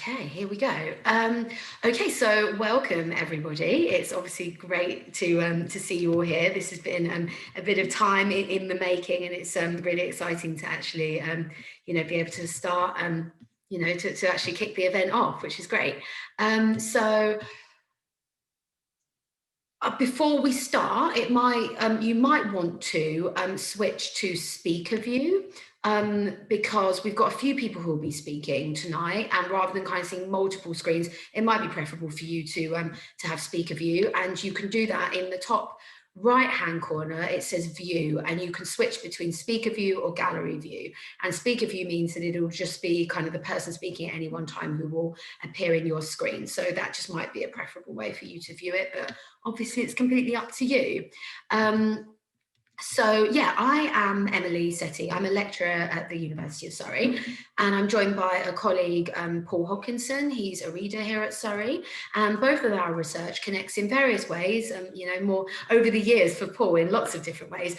Okay, here we go. Okay, so welcome everybody. It's obviously great to see you all here. This has been a bit of time in the making, and it's really exciting to actually be able to start to actually kick the event off, which is great. Before we start, you might want to switch to speaker view, because we've got a few people who will be speaking tonight, and rather than kind of seeing multiple screens, it might be preferable for you to have speaker view, and you can do that in the top right hand corner. It says view, and you can switch between speaker view or gallery view. And speaker view means that it'll just be kind of the person speaking at any one time who will appear in your screen. So that just might be a preferable way for you to view it, but obviously it's completely up to you. So yeah, I am Emily Setty. I'm a lecturer at the University of Surrey, and I'm joined by a colleague, Paul Hodkinson. He's a reader here at Surrey, and both of our research connects in various ways, more over the years for Paul in lots of different ways,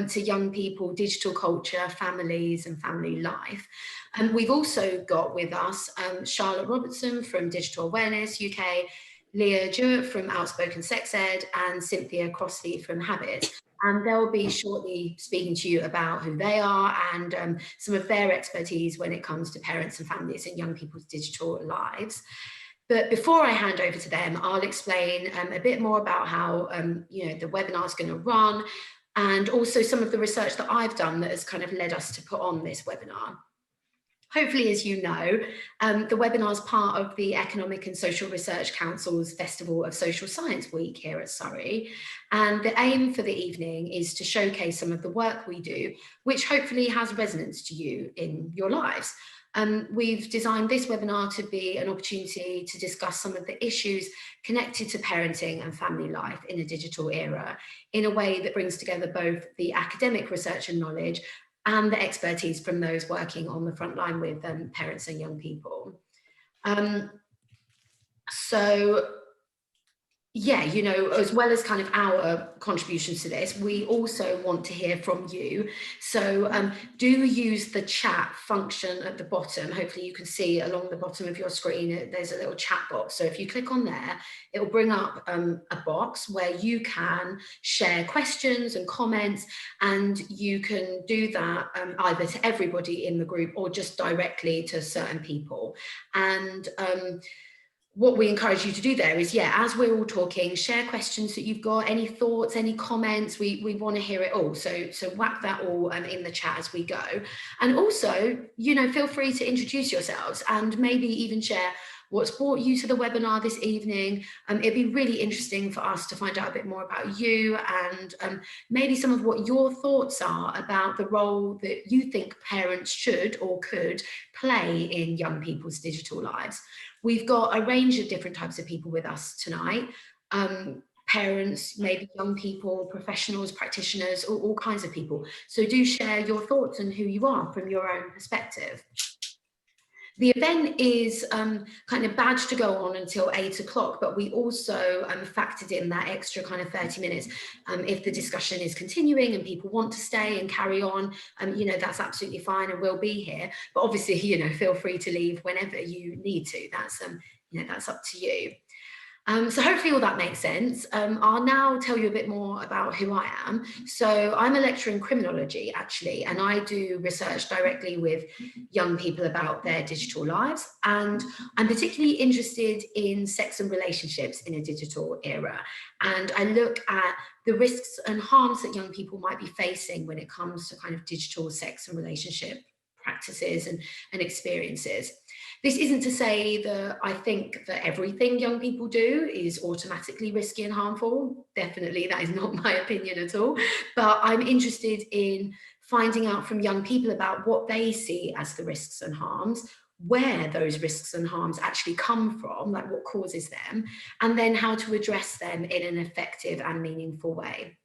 to young people, digital culture, families and family life. And we've also got with us Charlotte Robertson from Digital Awareness UK, Leah, Jewett from Outspoken Sex Ed, and Cynthia, Crossley from Habyts. And they'll be shortly speaking to you about who they are and some of their expertise when it comes to parents and families and young people's digital lives. But before I hand over to them, I'll explain a bit more about how the webinar is going to run, and also some of the research that I've done that has kind of led us to put on this webinar. Hopefully, as you know, the webinar is part of the Economic and Social Research Council's Festival of Social Science Week here at Surrey. And the aim for the evening is to showcase some of the work we do, which hopefully has resonance to you in your lives. We've designed this webinar to be an opportunity to discuss some of the issues connected to parenting and family life in a digital era in a way that brings together both the academic research and knowledge and the expertise from those working on the front line with parents and young people. Yeah, as well as kind of our contributions to this, we also want to hear from you. So do use the chat function at the bottom. Hopefully you can see along the bottom of your screen, there's a little chat box. So if you click on there, it will bring up a box where you can share questions and comments, and you can do that either to everybody in the group or just directly to certain people. And what we encourage you to do there is, as we're all talking, share questions that you've got, any thoughts, any comments. We want to hear it all. So whack that all in the chat as we go. And also, feel free to introduce yourselves and maybe even share what's brought you to the webinar this evening. It'd be really interesting for us to find out a bit more about you and maybe some of what your thoughts are about the role that you think parents should or could play in young people's digital lives. We've got a range of different types of people with us tonight. Parents, maybe young people, professionals, practitioners, all kinds of people. So do share your thoughts and who you are from your own perspective. The event is kind of badged to go on until 8 o'clock, but we also factored in that extra kind of 30 minutes. If the discussion is continuing and people want to stay and carry on, that's absolutely fine and we'll be here. But obviously, feel free to leave whenever you need to. That's up to you. So hopefully all that makes sense. I'll now tell you a bit more about who I am. So I'm a lecturer in criminology, actually, and I do research directly with young people about their digital lives. And I'm particularly interested in sex and relationships in a digital era. And I look at the risks and harms that young people might be facing when it comes to kind of digital sex and relationship practices and experiences. This isn't to say that I think that everything young people do is automatically risky and harmful. Definitely, that is not my opinion at all. But I'm interested in finding out from young people about what they see as the risks and harms, where those risks and harms actually come from, like what causes them, and then how to address them in an effective and meaningful way.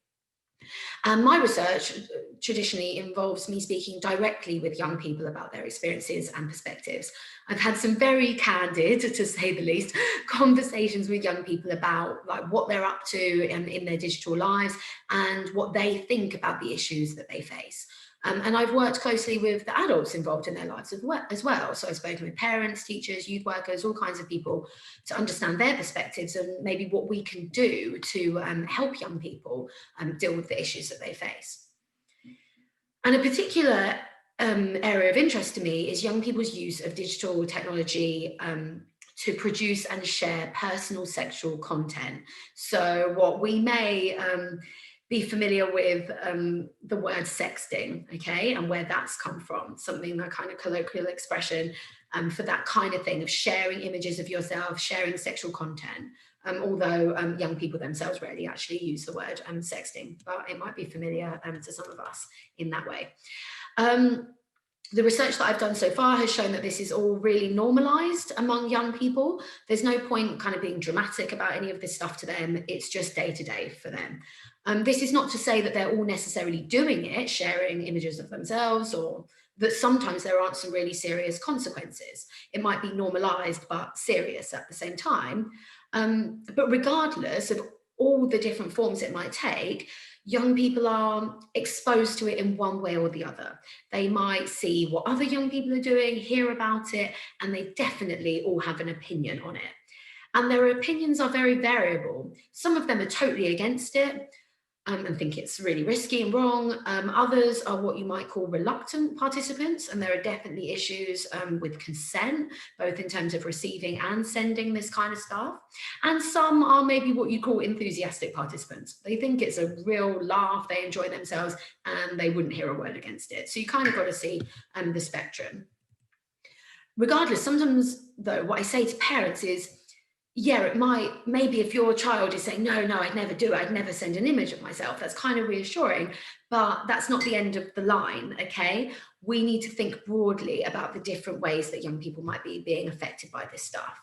And my research traditionally involves me speaking directly with young people about their experiences and perspectives. I've had some very candid, to say the least, conversations with young people about like what they're up to in their digital lives and what they think about the issues that they face. And I've worked closely with the adults involved in their lives as well. So I've spoken with parents, teachers, youth workers, all kinds of people to understand their perspectives and maybe what we can do to help young people deal with the issues that they face. And a particular area of interest to me is young people's use of digital technology to produce and share personal sexual content. So what we may be familiar with the word sexting, okay, and where that's come from, something, that kind of colloquial expression for that kind of thing of sharing images of yourself, sharing sexual content, although young people themselves rarely actually use the word sexting, but it might be familiar to some of us in that way. The research that I've done so far has shown that this is all really normalized among young people. There's no point kind of being dramatic about any of this stuff to them. It's just day to day for them. This is not to say that they're all necessarily doing it, sharing images of themselves, or that sometimes there aren't some really serious consequences. It might be normalized but serious at the same time. But regardless of all the different forms it might take, young people are exposed to it in one way or the other. They might see what other young people are doing, hear about it, and they definitely all have an opinion on it. And their opinions are very variable. Some of them are totally against it and think it's really risky and wrong. Others are what you might call reluctant participants, and there are definitely issues with consent, both in terms of receiving and sending this kind of stuff. And some are maybe what you call enthusiastic participants. They think it's a real laugh, they enjoy themselves, and they wouldn't hear a word against it. So you kind of got to see the spectrum. Regardless, sometimes though, what I say to parents is, yeah, it might, maybe if your child is saying, no, I'd never do it, I'd never send an image of myself, that's kind of reassuring, but that's not the end of the line, okay? We need to think broadly about the different ways that young people might be being affected by this stuff.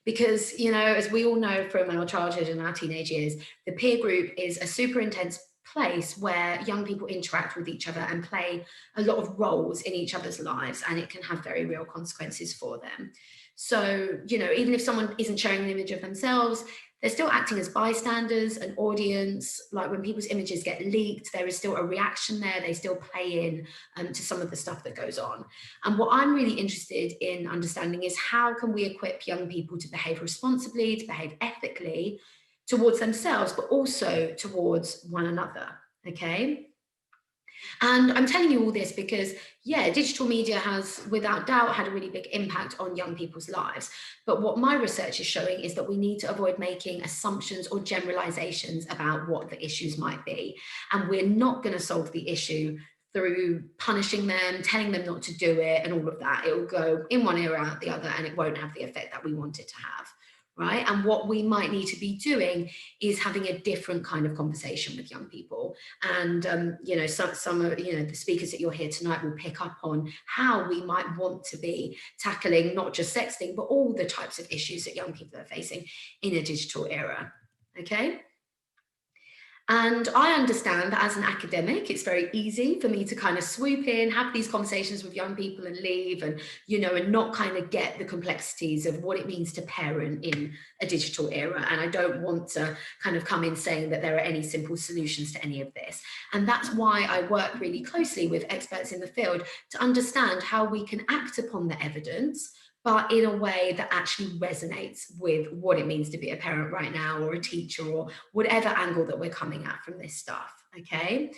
Because, you know, as we all know from our childhood and our teenage years, the peer group is a super intense place where young people interact with each other and play a lot of roles in each other's lives, and it can have very real consequences for them. So, you know, even if someone isn't sharing an image of themselves, they're still acting as bystanders, an audience. Like when people's images get leaked, there is still a reaction there. They still play in to some of the stuff that goes on. And what I'm really interested in understanding is how can we equip young people to behave responsibly, to behave ethically towards themselves, but also towards one another, okay? And I'm telling you all this because, yeah, digital media has without doubt had a really big impact on young people's lives. But what my research is showing is that we need to avoid making assumptions or generalizations about what the issues might be. And we're not going to solve the issue through punishing them, telling them not to do it and all of that. It will go in one ear out the other and it won't have the effect that we want it to have. Right. And what we might need to be doing is having a different kind of conversation with young people. And, you know, some of, you know, the speakers that you'll hear tonight will pick up on how we might want to be tackling not just sexting, but all the types of issues that young people are facing in a digital era. OK. And I understand that as an academic, it's very easy for me to kind of swoop in, have these conversations with young people and leave and, you know, and not kind of get the complexities of what it means to parent in a digital era. And I don't want to kind of come in saying that there are any simple solutions to any of this. And that's why I work really closely with experts in the field to understand how we can act upon the evidence, but in a way that actually resonates with what it means to be a parent right now, or a teacher, or whatever angle that we're coming at from this stuff, okay?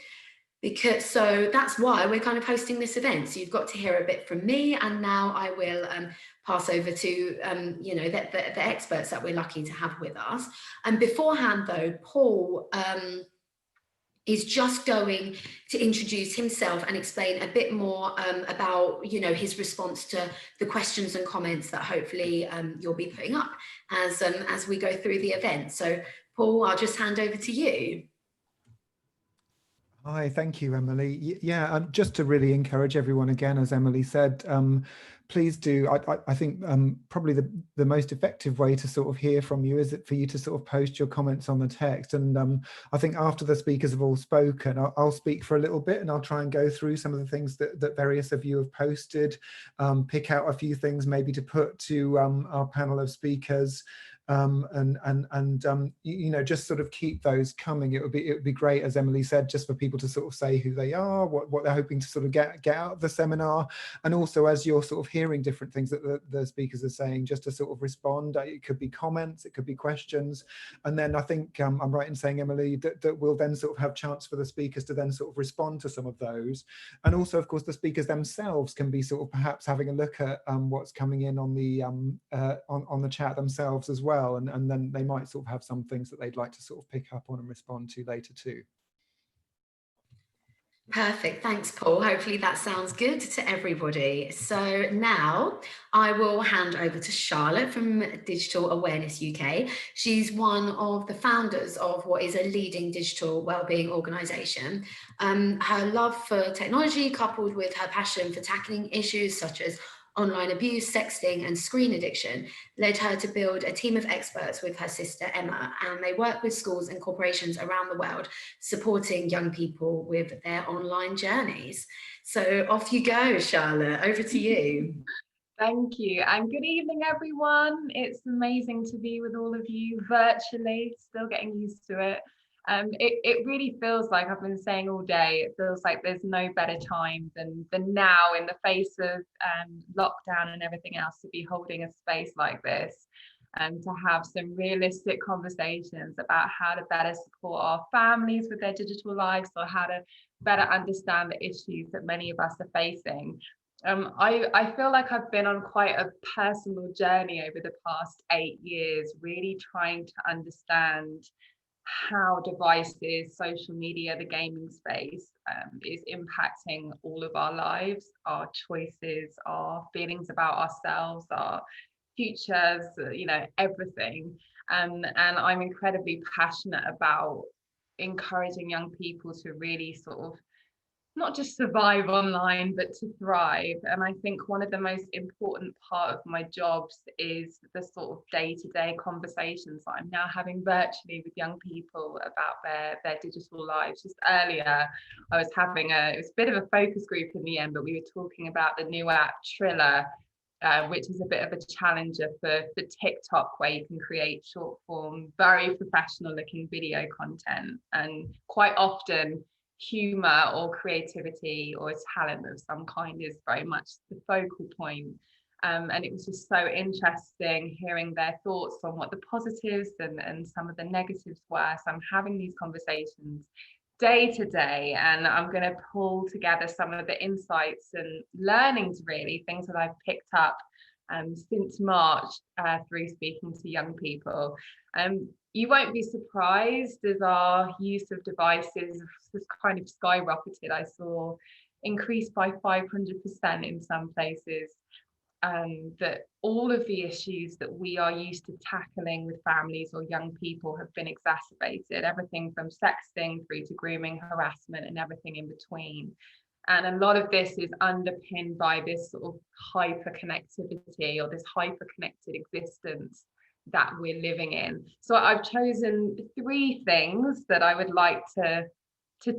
Because so that's why we're kind of hosting this event. So you've got to hear a bit from me, and now I will pass over to you know, the experts that we're lucky to have with us. And beforehand though, Paul is just going to introduce himself and explain a bit more about, you know, his response to the questions and comments that hopefully you'll be putting up as we go through the event. So Paul, I'll just hand over to you. Hi, thank you, Emily. Yeah, just to really encourage everyone again, as Emily said, please do. I think probably the most effective way to sort of hear from you is for you to sort of post your comments on the text. And I think after the speakers have all spoken, I'll speak for a little bit, and I'll try and go through some of the things that various of you have posted, pick out a few things maybe to put to our panel of speakers. You know, just sort of keep those coming. It would be great, as Emily said, just for people to sort of say who they are, what they're hoping to sort of get out of the seminar, and also as you're sort of hearing different things that the speakers are saying, just to sort of respond. It could be comments, it could be questions, and then I think I'm right in saying, Emily, that we'll then sort of have chance for the speakers to then sort of respond to some of those, and also of course the speakers themselves can be sort of perhaps having a look at what's coming in on the chat themselves as well. And then they might sort of have some things that they'd like to sort of pick up on and respond to later too. Perfect, thanks Paul. Hopefully that sounds good to everybody. So now I will hand over to Charlotte from Digital Awareness UK. She's one of the founders of what is a leading digital wellbeing organisation. Her love for technology, coupled with her passion for tackling issues such as online abuse, sexting and screen addiction, led her to build a team of experts with her sister Emma, and they work with schools and corporations around the world supporting young people with their online journeys. So off you go, Charlotte, over to you. Thank you, and good evening everyone. It's amazing to be with all of you virtually, still getting used to it. It really feels like, I've been saying all day, it feels like there's no better time than now, in the face of lockdown and everything else, to be holding a space like this and to have some realistic conversations about how to better support our families with their digital lives, or how to better understand the issues that many of us are facing. I feel like I've been on quite a personal journey over the past 8 years, really trying to understand how devices, social media, the gaming space is impacting all of our lives, our choices, our feelings about ourselves, our futures, you know, everything. And I'm incredibly passionate about encouraging young people to really sort of not just survive online, but to thrive. And I think one of the most important part of my jobs is the sort of day-to-day conversations that I'm now having virtually with young people about their digital lives. Just earlier, I was having it was a bit of a focus group in the end, but we were talking about the new app Triller, which is a bit of a challenger for TikTok, where you can create short form, very professional looking video content. And quite often, humor or creativity or talent of some kind is very much the focal point. And it was just so interesting hearing their thoughts on what the positives and some of the negatives were. So I'm having these conversations day to day, and I'm going to pull together some of the insights and learnings, really, things that I've picked up since March through speaking to young people. You won't be surprised, as our use of devices has kind of skyrocketed. I saw increased by 500% in some places. That all of the issues that we are used to tackling with families or young people have been exacerbated, everything from sexting through to grooming, harassment, and everything in between. And a lot of this is underpinned by this sort of hyper-connectivity, or this hyper-connected existence that we're living in. So I've chosen 3 things that I would like to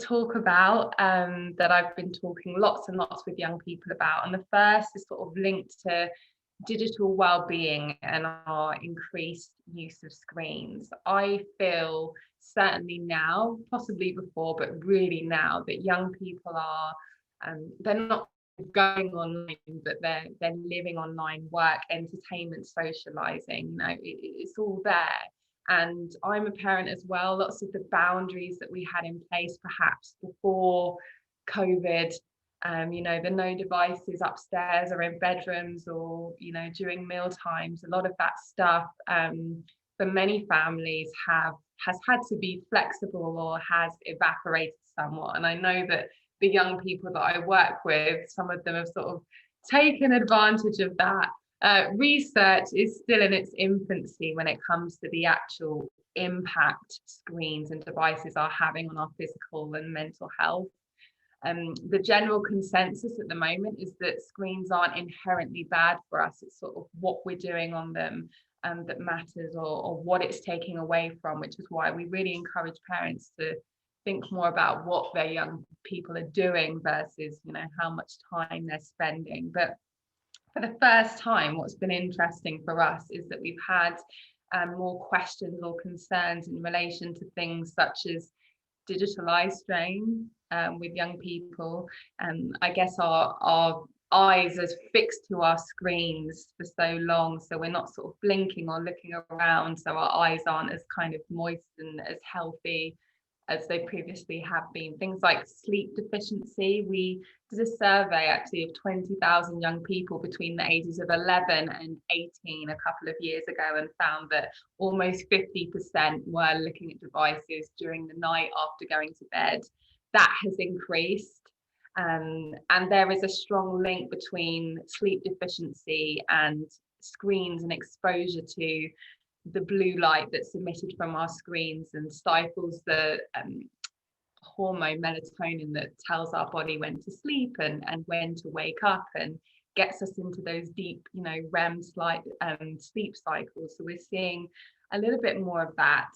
talk about, that I've been talking lots and lots with young people about. And the first is sort of linked to digital well-being and our increased use of screens. I feel certainly now, possibly before, but really now, that young people are they're not going online, but they're living online, work, entertainment, socializing. You know, it's all there. And I'm a parent as well. Lots of the boundaries that we had in place perhaps before COVID, you know, the no devices upstairs or in bedrooms, or, you know, during meal times, a lot of that stuff for many families has had to be flexible or has evaporated somewhat. And I know that the young people that I work with, some of them have sort of taken advantage of that. Research is still in its infancy when it comes to the actual impact screens and devices are having on our physical and mental health. The general consensus at the moment is that screens aren't inherently bad for us. It's sort of what we're doing on them that matters, or what it's taking away from, which is why we really encourage parents to think more about what their young people are doing versus, you know, how much time they're spending. But for the first time, what's been interesting for us is that we've had more questions or concerns in relation to things such as digital eye strain with young people. I guess our eyes are fixed to our screens for so long, so we're not sort of blinking or looking around, so our eyes aren't as kind of moist and as healthy as they previously have been. Things like sleep deficiency. We did a survey actually of 20,000 young people between the ages of 11 and 18 a couple of years ago, and found that almost 50% were looking at devices during the night after going to bed. That has increased. And there is a strong link between sleep deficiency and screens and exposure to the blue light that's emitted from our screens and stifles the hormone melatonin that tells our body when to sleep and when to wake up, and gets us into those deep, you know, REM sleep cycles. So we're seeing a little bit more of that,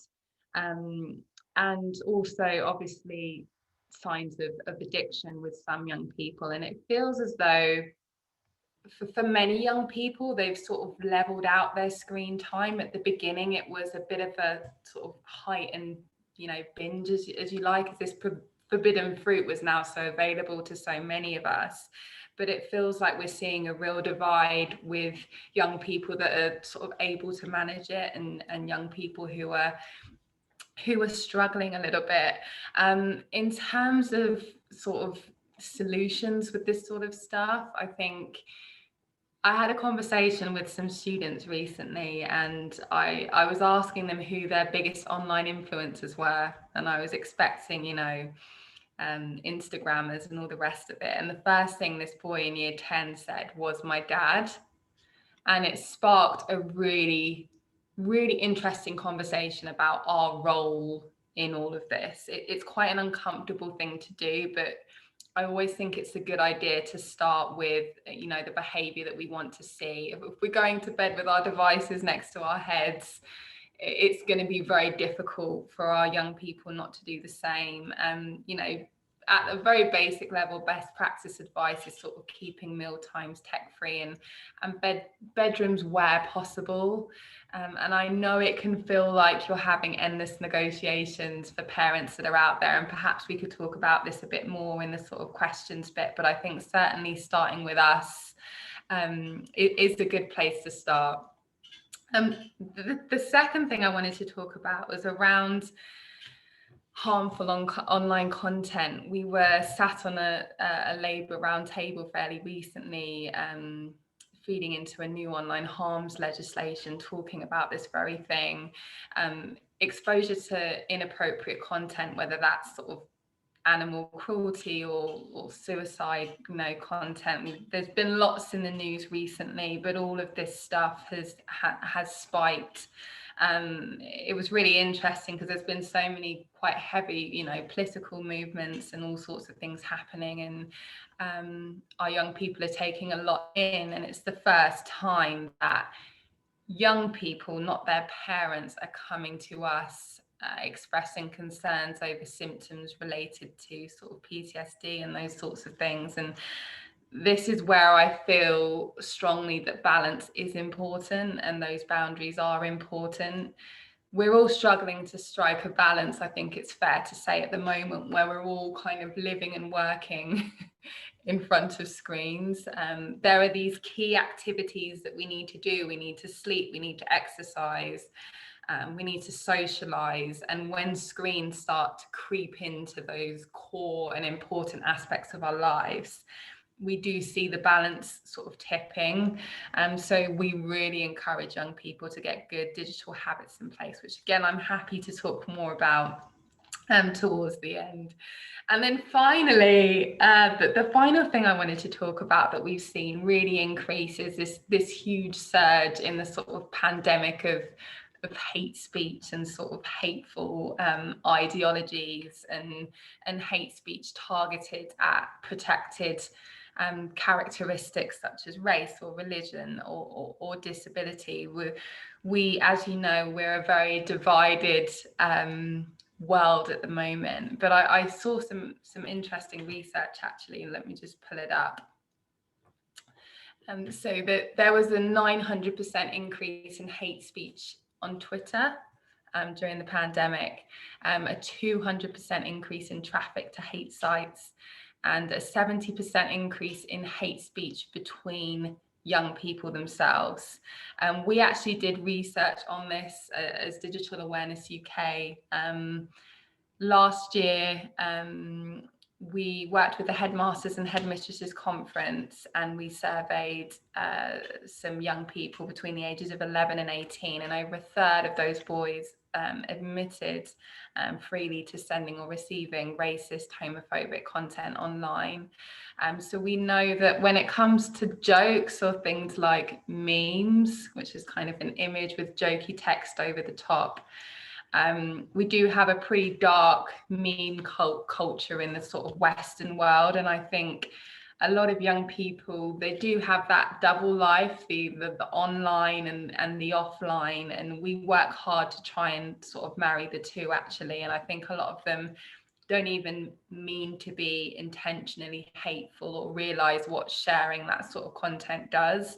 and also obviously signs of addiction with some young people. And it feels as though for many young people, they've sort of leveled out their screen time. At the beginning, it was a bit of a sort of heightened, you know, binge, as you like, as this forbidden fruit was now so available to so many of us. But it feels like we're seeing a real divide with young people that are sort of able to manage it, and young people who are struggling a little bit. In terms of sort of solutions with this sort of stuff, I think I had a conversation with some students recently, and I was asking them who their biggest online influencers were, and I was expecting, you know, Instagrammers and all the rest of it. And the first thing this boy in year 10 said was my dad. And it sparked a really, really interesting conversation about our role in all of this. It's quite an uncomfortable thing to do, but I always think it's a good idea to start with, you know, the behavior that we want to see. If we're going to bed with our devices next to our heads, it's going to be very difficult for our young people not to do the same. You know, at a very basic level, best practice advice is sort of keeping meal times tech-free and bedrooms where possible. And I know it can feel like you're having endless negotiations for parents that are out there, and perhaps we could talk about this a bit more in the sort of questions bit, but I think certainly starting with us is a good place to start. The second thing I wanted to talk about was around harmful online content. We were sat on a Labour roundtable fairly recently, feeding into a new online harms legislation, talking about this very thing. Exposure to inappropriate content, whether that's sort of animal cruelty or suicide, you know, content. There's been lots in the news recently, but all of this stuff has spiked. It was really interesting because there's been so many quite heavy, you know, political movements and all sorts of things happening, and our young people are taking a lot in, and it's the first time that young people, not their parents, are coming to us expressing concerns over symptoms related to sort of PTSD and those sorts of things. And this is where I feel strongly that balance is important and those boundaries are important. We're all struggling to strike a balance, I think it's fair to say, at the moment, where we're all kind of living and working in front of screens. There are these key activities that we need to do. We need to sleep, we need to exercise, we need to socialize. And when screens start to creep into those core and important aspects of our lives, we do see the balance sort of tipping. So we really encourage young people to get good digital habits in place, which again, I'm happy to talk more about towards the end. And then finally, the final thing I wanted to talk about that we've seen really increase is this huge surge in the sort of pandemic of hate speech and sort of hateful ideologies and hate speech targeted at protected characteristics such as race or religion or disability. We, as you know, we're a very divided world at the moment. But I saw some interesting research actually. Let me just pull it up. So that there was a 900% increase in hate speech on Twitter during the pandemic, a 200% increase in traffic to hate sites, and a 70% increase in hate speech between young people themselves. We actually did research on this as Digital Awareness UK. Last year, we worked with the Headmasters and Headmistresses Conference, and we surveyed some young people between the ages of 11 and 18, and over a third of those boys admitted freely to sending or receiving racist, homophobic content online. So we know that when it comes to jokes or things like memes, which is kind of an image with jokey text over the top, we do have a pretty dark meme culture in the sort of Western world, and I think a lot of young people, they do have that double life, the online and the offline, and we work hard to try and sort of marry the two actually. And I think a lot of them don't even mean to be intentionally hateful or realize what sharing that sort of content does.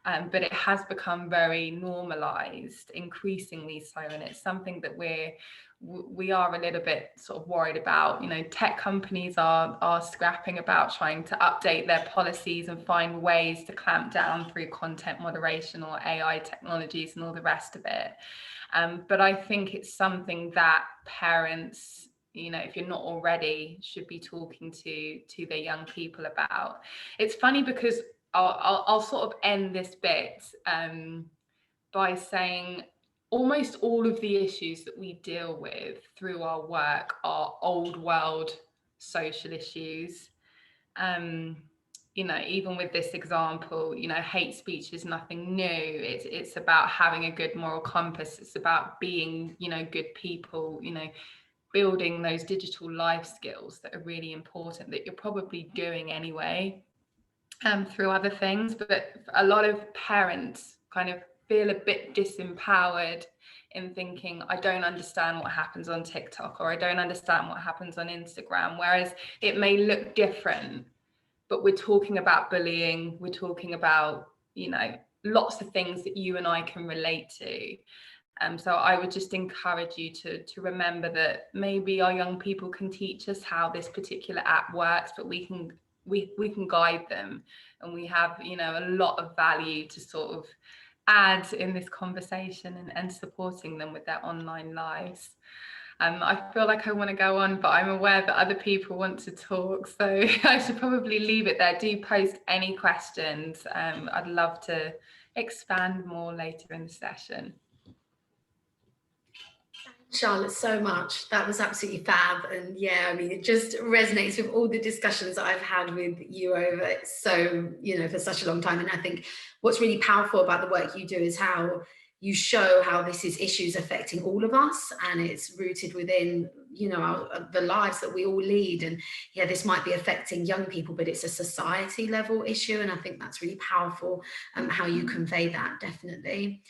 But it has become very normalized, increasingly so, and it's something that we are a little bit sort of worried about. You know, tech companies are scrapping about trying to update their policies and find ways to clamp down through content moderation or AI technologies and all the rest of it. But I think it's something that parents, you know, if you're not already, should be talking to their young people about. It's funny because I'll sort of end this bit by saying almost all of the issues that we deal with through our work are old world social issues. You know, even with this example, you know, hate speech is nothing new. It's about having a good moral compass. It's about being, you know, good people, you know, building those digital life skills that are really important, that you're probably doing anyway. Through other things, but a lot of parents kind of feel a bit disempowered in thinking, I don't understand what happens on TikTok, or I don't understand what happens on Instagram, whereas it may look different, but we're talking about bullying, we're talking about, you know, lots of things that you and I can relate to. So I would just encourage you to remember that maybe our young people can teach us how this particular app works, but we can guide them, and we have, you know, a lot of value to sort of add in this conversation and supporting them with their online lives. I feel like I want to go on, but I'm aware that other people want to talk, so I should probably leave it there. Do post any questions. I'd love to expand more later in the session. Charlotte, so much. That was absolutely fab. And yeah, I mean, it just resonates with all the discussions that I've had with you over so, you know, for such a long time. And I think what's really powerful about the work you do is how you show how this is issues affecting all of us, and it's rooted within, you know, the lives that we all lead. And yeah, this might be affecting young people, but it's a society level issue. And I think that's really powerful, how you convey that, definitely.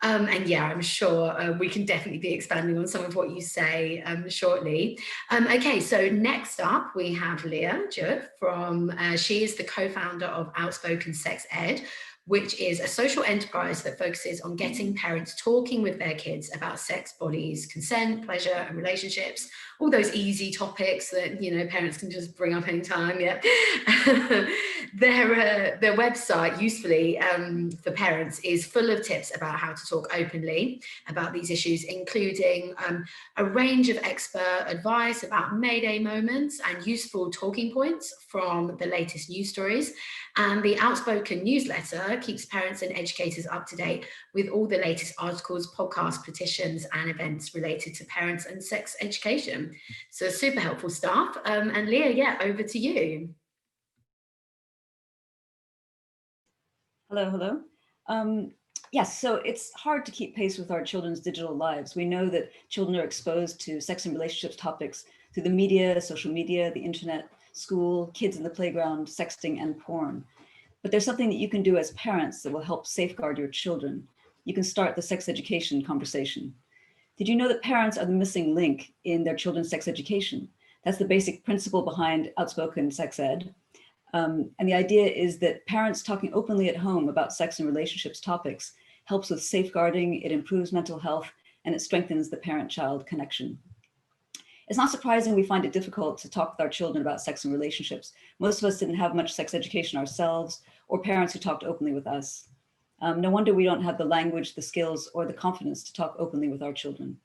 And yeah, I'm sure we can definitely be expanding on some of what you say shortly. Okay, so next up we have Leah Jewett from, she is the co-founder of Outspoken Sex Ed, which is a social enterprise that focuses on getting parents talking with their kids about sex, bodies, consent, pleasure, and relationships, all those easy topics that, you know, parents can just bring up anytime. Yeah. Their website, usefully for parents, is full of tips about how to talk openly about these issues, including a range of expert advice about Mayday moments and useful talking points from the latest news stories. And the Outspoken newsletter keeps parents and educators up to date with all the latest articles, podcasts, petitions, and events related to parents and sex education. So super helpful stuff. And Leah, yeah, over to you. Hello. Yes, so it's hard to keep pace with our children's digital lives. We know that children are exposed to sex and relationships topics through the media, social media, the internet, school, kids in the playground, sexting, and porn. But there's something that you can do as parents that will help safeguard your children. You can start the sex education conversation. Did you know that parents are the missing link in their children's sex education? That's the basic principle behind Outspoken sex ed. And the idea is that parents talking openly at home about sex and relationships topics helps with safeguarding, it improves mental health, and it strengthens the parent-child connection. It's not surprising we find it difficult to talk with our children about sex and relationships. Most of us didn't have much sex education ourselves, or parents who talked openly with us. No wonder we don't have the language, the skills, or the confidence to talk openly with our children.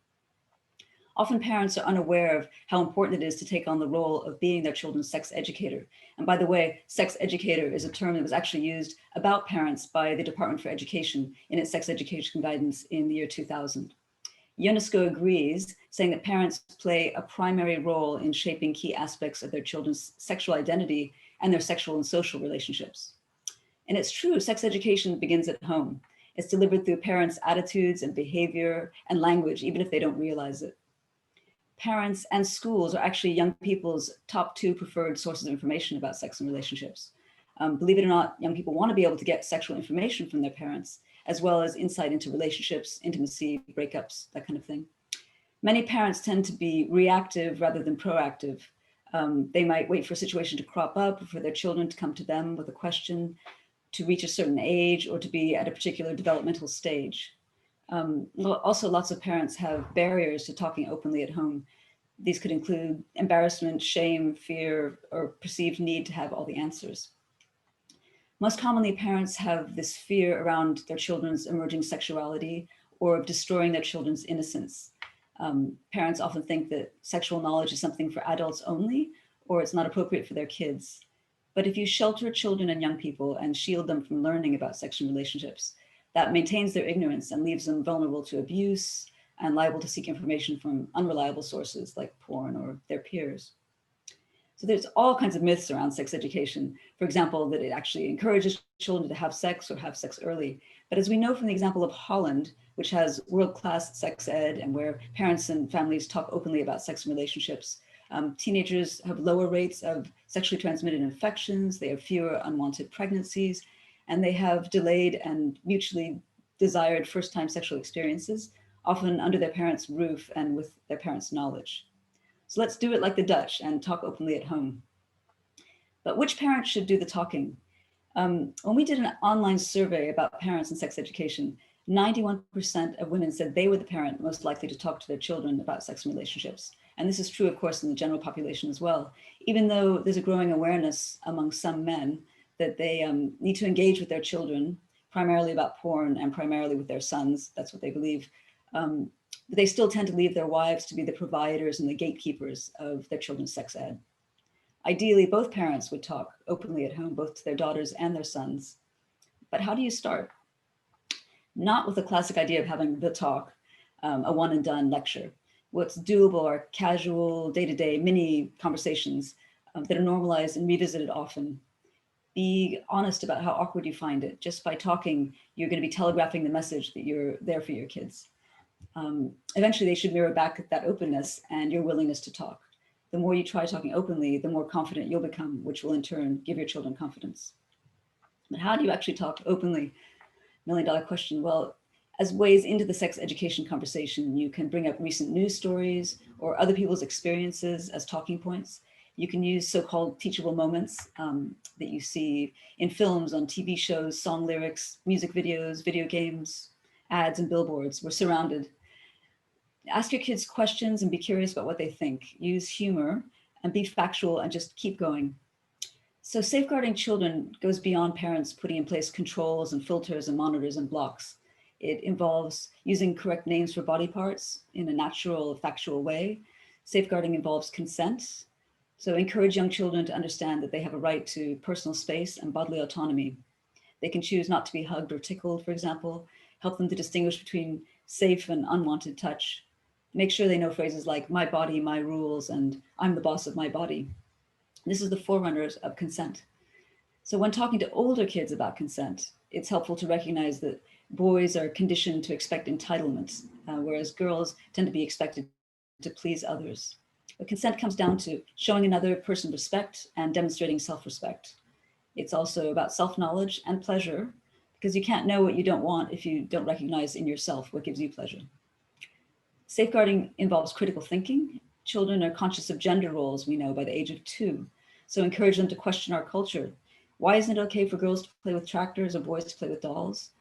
Often parents are unaware of how important it is to take on the role of being their children's sex educator. And by the way, sex educator is a term that was actually used about parents by the Department for Education in its sex education guidance in the year 2000. UNESCO agrees, saying that parents play a primary role in shaping key aspects of their children's sexual identity and their sexual and social relationships. And it's true, sex education begins at home. It's delivered through parents' attitudes and behavior and language, even if they don't realize it. Parents and schools are actually young people's top 2 preferred sources of information about sex and relationships. Believe it or not, young people want to be able to get sexual information from their parents, as well as insight into relationships, intimacy, breakups, that kind of thing. Many parents tend to be reactive rather than proactive. They might wait for a situation to crop up, or for their children to come to them with a question, to reach a certain age, or to be at a particular developmental stage. Also, lots of parents have barriers to talking openly at home. These could include embarrassment, shame, fear, or perceived need to have all the answers. Most commonly, parents have this fear around their children's emerging sexuality or of destroying their children's innocence. Parents often think that sexual knowledge is something for adults only, or it's not appropriate for their kids. But if you shelter children and young people and shield them from learning about sex and relationships, that maintains their ignorance and leaves them vulnerable to abuse and liable to seek information from unreliable sources like porn or their peers. So there's all kinds of myths around sex education. For example, that it actually encourages children to have sex or have sex early. But as we know from the example of Holland, which has world-class sex ed and where parents and families talk openly about sex and relationships, teenagers have lower rates of sexually transmitted infections, they have fewer unwanted pregnancies, and they have delayed and mutually desired first-time sexual experiences, often under their parents' roof and with their parents' knowledge. So let's do it like the Dutch and talk openly at home. But which parents should do the talking? When we did an online survey about parents and sex education, 91% of women said they were the parent most likely to talk to their children about sex and relationships. And this is true, of course, in the general population as well, even though there's a growing awareness among some men that they need to engage with their children, primarily about porn and primarily with their sons, that's what they believe. But they still tend to leave their wives to be the providers and the gatekeepers of their children's sex ed. Ideally, both parents would talk openly at home, both to their daughters and their sons. But how do you start? Not with the classic idea of having the talk, a one and done lecture. What's doable are casual, day-to-day mini conversations that are normalized and revisited often. Be honest about how awkward you find it. Just by talking, you're going to be telegraphing the message that you're there for your kids. Eventually, they should mirror back that openness and your willingness to talk. The more you try talking openly, the more confident you'll become, which will in turn give your children confidence. But how do you actually talk openly? $1 million question. Well, as ways into the sex education conversation, you can bring up recent news stories or other people's experiences as talking points. You can use so-called teachable moments that you see in films, on TV shows, song lyrics, music videos, video games, ads, and billboards. We're surrounded. Ask your kids questions and be curious about what they think. Use humor and be factual and just keep going. So safeguarding children goes beyond parents putting in place controls and filters and monitors and blocks. It involves using correct names for body parts in a natural, factual way. Safeguarding involves consent. So encourage young children to understand that they have a right to personal space and bodily autonomy. They can choose not to be hugged or tickled, for example. Help them to distinguish between safe and unwanted touch. Make sure they know phrases like my body, my rules, and I'm the boss of my body. This is the forerunners of consent. So when talking to older kids about consent, it's helpful to recognize that Boys are conditioned to expect entitlement, whereas girls tend to be expected to please others. But consent comes down to showing another person respect and demonstrating self-respect. It's also about self-knowledge and pleasure, because you can't know what you don't want if you don't recognize in yourself what gives you pleasure. Safeguarding involves critical thinking. Children are conscious of gender roles, we know, by the age of 2. So encourage them to question our culture. Why isn't it okay for girls to play with tractors or boys to play with dolls?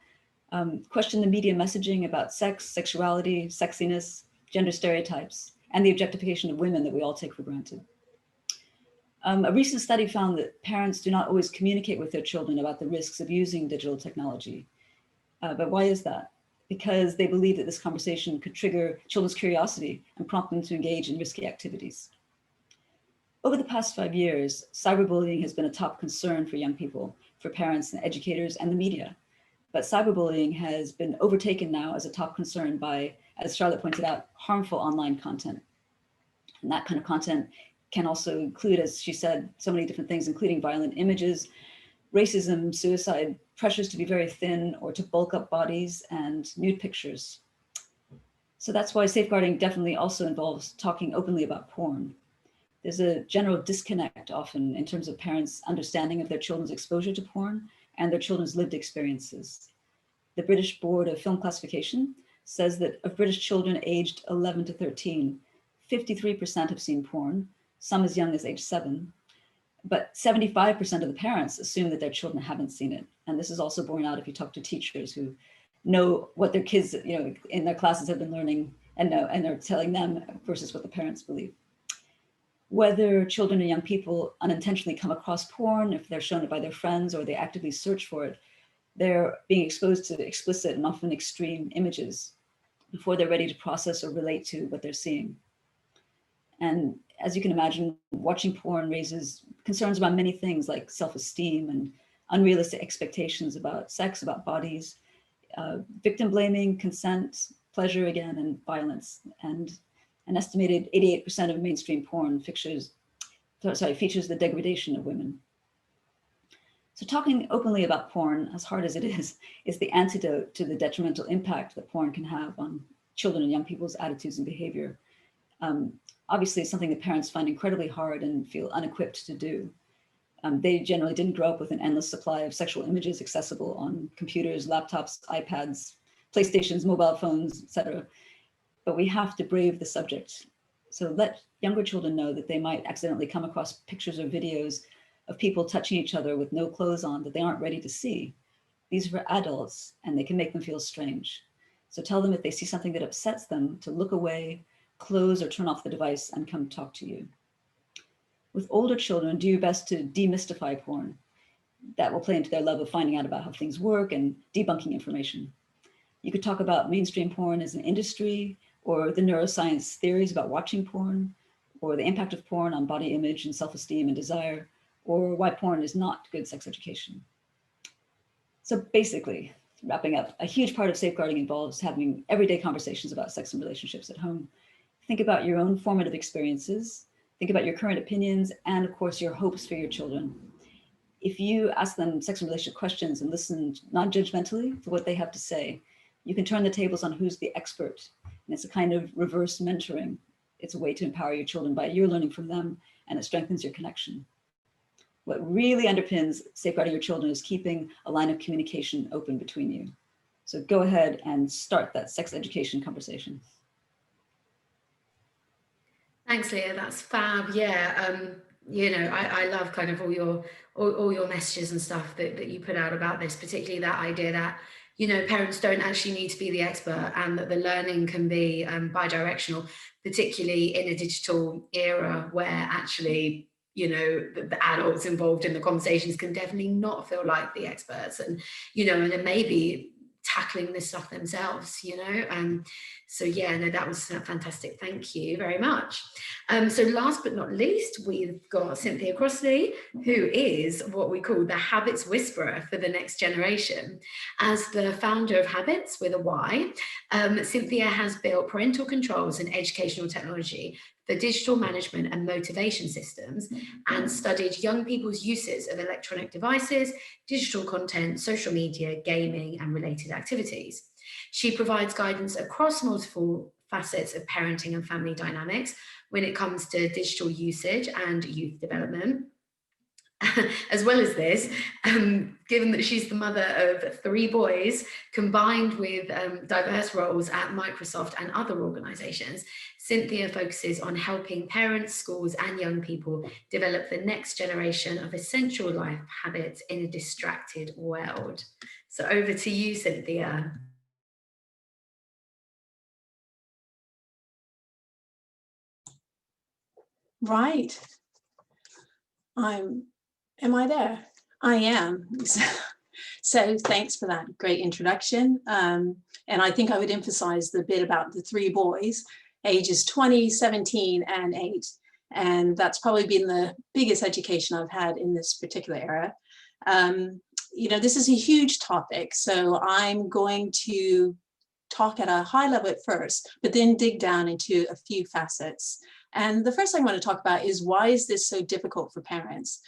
Question the media messaging about sex, sexuality, sexiness, gender stereotypes, and the objectification of women that we all take for granted. A recent study found that parents do not always communicate with their children about the risks of using digital technology. But why is that? Because they believe that this conversation could trigger children's curiosity and prompt them to engage in risky activities. Over the past 5 years, cyberbullying has been a top concern for young people, for parents and educators and the media. But cyberbullying has been overtaken now as a top concern by, as Charlotte pointed out, harmful online content. And that kind of content can also include, as she said, so many different things, including violent images, racism, suicide, pressures to be very thin or to bulk up bodies, and nude pictures. So that's why safeguarding definitely also involves talking openly about porn. There's a general disconnect often in terms of parents' understanding of their children's exposure to porn and their children's lived experiences. The British Board of Film Classification says that of British children aged 11 to 13, 53% have seen porn, some as young as age 7, but 75% of the parents assume that their children haven't seen it. And this is also borne out if you talk to teachers who know what their kids, in their classes have been learning and know, and are telling them versus what the parents believe. Whether children or young people unintentionally come across porn, if they're shown it by their friends or they actively search for it, they're being exposed to explicit and often extreme images before they're ready to process or relate to what they're seeing. And as you can imagine, watching porn raises concerns about many things like self-esteem and unrealistic expectations about sex, about bodies, victim blaming, consent, pleasure again, and violence. And an estimated 88% of mainstream porn features the degradation of women. So talking openly about porn, as hard as it is the antidote to the detrimental impact that porn can have on children and young people's attitudes and behavior. Obviously, it's something that parents find incredibly hard and feel unequipped to do. They generally didn't grow up with an endless supply of sexual images accessible on computers, laptops, iPads, PlayStations, mobile phones, etc. But we have to brave the subject. So let younger children know that they might accidentally come across pictures or videos of people touching each other with no clothes on that they aren't ready to see. These are for adults and they can make them feel strange. So tell them if they see something that upsets them to look away, close or turn off the device and come talk to you. With older children, do your best to demystify porn. That will play into their love of finding out about how things work and debunking information. You could talk about mainstream porn as an industry, or the neuroscience theories about watching porn, or the impact of porn on body image and self-esteem and desire, or why porn is not good sex education. So basically, wrapping up, a huge part of safeguarding involves having everyday conversations about sex and relationships at home. Think about your own formative experiences, think about your current opinions, and of course, your hopes for your children. If you ask them sex and relationship questions and listen non-judgmentally to what they have to say, you can turn the tables on who's the expert. And it's a kind of reverse mentoring. It's a way to empower your children by you're learning from them, and it strengthens your connection. What really underpins safeguarding your children is keeping a line of communication open between you. So go ahead and start that sex education conversation. Thanks, Leah. That's fab. Yeah, I love kind of all your messages and stuff that you put out about this, particularly that idea that parents don't actually need to be the expert, and that the learning can be bi-directional, particularly in a digital era where actually the adults involved in the conversations can definitely not feel like the experts, and and then maybe tackling this stuff themselves, so yeah, no, that was fantastic. Thank you very much. So last but not least, we've got Cynthia Crossley, who is what we call the Habyts Whisperer for the next generation. As the founder of Habyts with a Y, Cynthia has built parental controls and educational technology the digital management and motivation systems, and studied young people's uses of electronic devices, digital content, social media, gaming, and related activities. She provides guidance across multiple facets of parenting and family dynamics when it comes to digital usage and youth development. As well as this, given that she's the mother of 3 boys, combined with diverse roles at Microsoft and other organisations, Cynthia focuses on helping parents, schools and young people develop the next generation of essential life habits in a distracted world. So over to you, Cynthia. Right. Am I there? I am. So thanks for that great introduction. And I think I would emphasize the bit about the 3 boys, ages 20, 17, and 8. And that's probably been the biggest education I've had in this particular era. You know, this is a huge topic, so I'm going to talk at a high level at first, but then dig down into a few facets. And the first thing I want to talk about is, why is this so difficult for parents?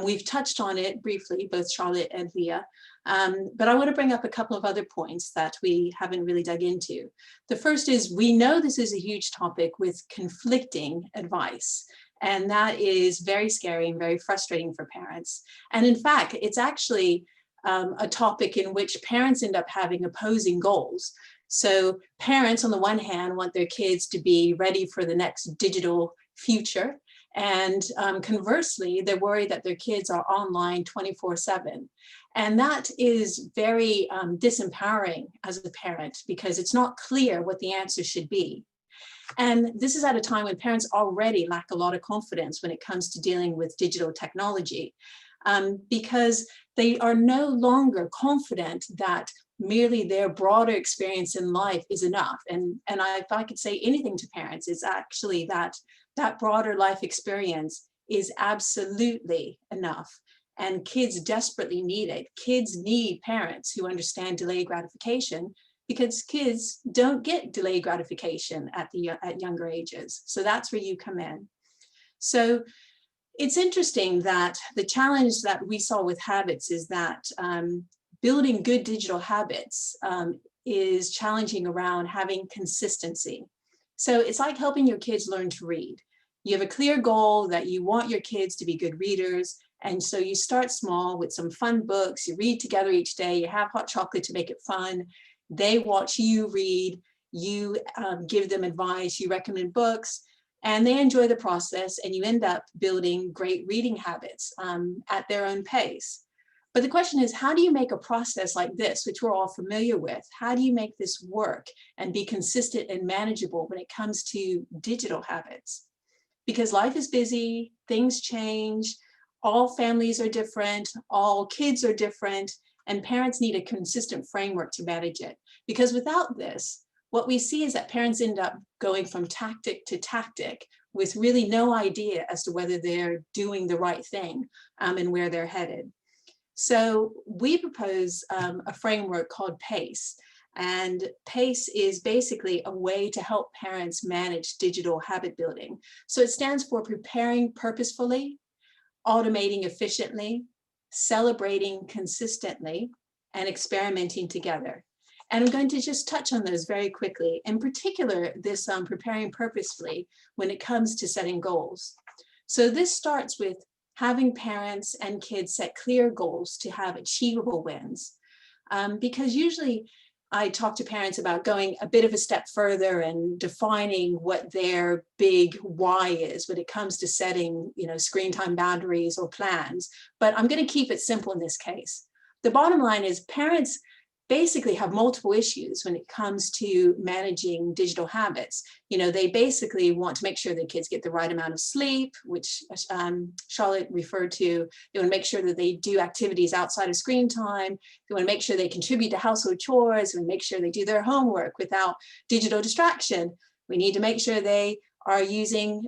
We've touched on it briefly, both Charlotte and Leah, but I want to bring up a couple of other points that we haven't really dug into. The first is, we know this is a huge topic with conflicting advice, and that is very scary and very frustrating for parents. And in fact, it's actually a topic in which parents end up having opposing goals. So parents, on the one hand, want their kids to be ready for the next digital future. And conversely, they're worried that their kids are online 24/7. And that is very disempowering as a parent, because it's not clear what the answer should be. And this is at a time when parents already lack a lot of confidence when it comes to dealing with digital technology, because they are no longer confident that merely their broader experience in life is enough. And if I could say anything to parents, it's actually that broader life experience is absolutely enough. And kids desperately need it. Kids need parents who understand delayed gratification, because kids don't get delayed gratification at younger ages. So that's where you come in. So it's interesting that the challenge that we saw with Habyts is that building good digital habits is challenging around having consistency. So it's like helping your kids learn to read. You have a clear goal that you want your kids to be good readers. And so you start small with some fun books, you read together each day, you have hot chocolate to make it fun. They watch you read, you give them advice, you recommend books, and they enjoy the process, and you end up building great reading habits at their own pace. But the question is, how do you make a process like this, which we're all familiar with, how do you make this work and be consistent and manageable when it comes to digital habits? Because life is busy, things change, all families are different, all kids are different, and parents need a consistent framework to manage it. Because without this, what we see is that parents end up going from tactic to tactic with really no idea as to whether they're doing the right thing and where they're headed. So we propose a framework called PACE. And PACE is basically a way to help parents manage digital habit building. So it stands for preparing purposefully, automating efficiently, celebrating consistently, and experimenting together. And I'm going to just touch on those very quickly. In particular, this preparing purposefully when it comes to setting goals. So this starts with having parents and kids set clear goals to have achievable wins. Because usually I talk to parents about going a bit of a step further and defining what their big why is when it comes to setting, screen time boundaries or plans. But I'm going to keep it simple in this case. The bottom line is parents basically have multiple issues when it comes to managing digital habits. They basically want to make sure their kids get the right amount of sleep, which Charlotte referred to. They want to make sure that they do activities outside of screen time. They want to make sure they contribute to household chores and make sure they do their homework without digital distraction. We need to make sure they are using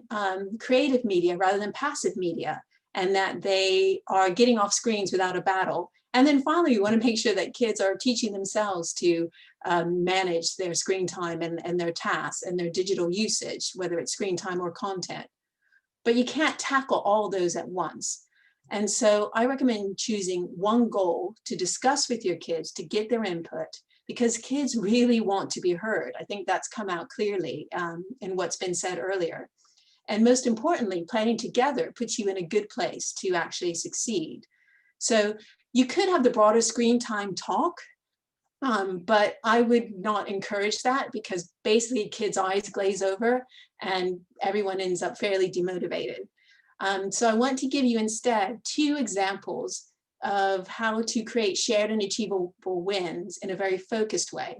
creative media rather than passive media, and that they are getting off screens without a battle. And then finally, we want to make sure that kids are teaching themselves to manage their screen time and their tasks and their digital usage, whether it's screen time or content. But you can't tackle all those at once. And so I recommend choosing one goal to discuss with your kids to get their input, because kids really want to be heard. I think that's come out clearly in what's been said earlier. And most importantly, planning together puts you in a good place to actually succeed. So you could have the broader screen time talk, but I would not encourage that, because basically kids' eyes glaze over and everyone ends up fairly demotivated. So I want to give you instead 2 examples of how to create shared and achievable wins in a very focused way.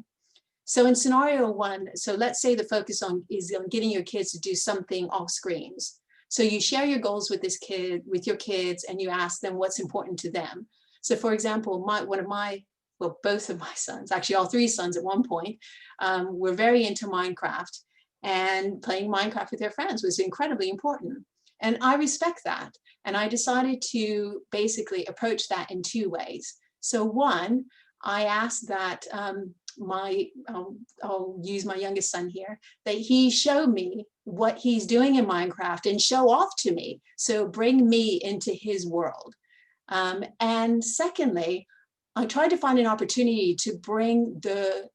So in scenario 1, so let's say the focus is on getting your kids to do something off screens. So you share your goals with your kids, and you ask them what's important to them. So for example, both of my sons, actually all 3 sons at one point, were very into Minecraft, and playing Minecraft with their friends was incredibly important. And I respect that. And I decided to basically approach that in 2 ways. So one, I asked that I'll use my youngest son here, that he show me what he's doing in Minecraft and show off to me. So bring me into his world. And secondly, I tried to find an opportunity to bring the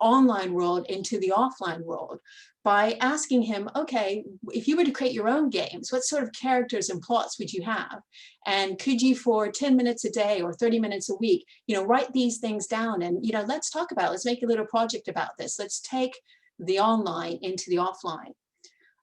online world into the offline world by asking him, okay, if you were to create your own games, what sort of characters and plots would you have? And could you, for 10 minutes a day or 30 minutes a week, write these things down, and, let's talk about it. Let's make a little project about this. Let's take the online into the offline.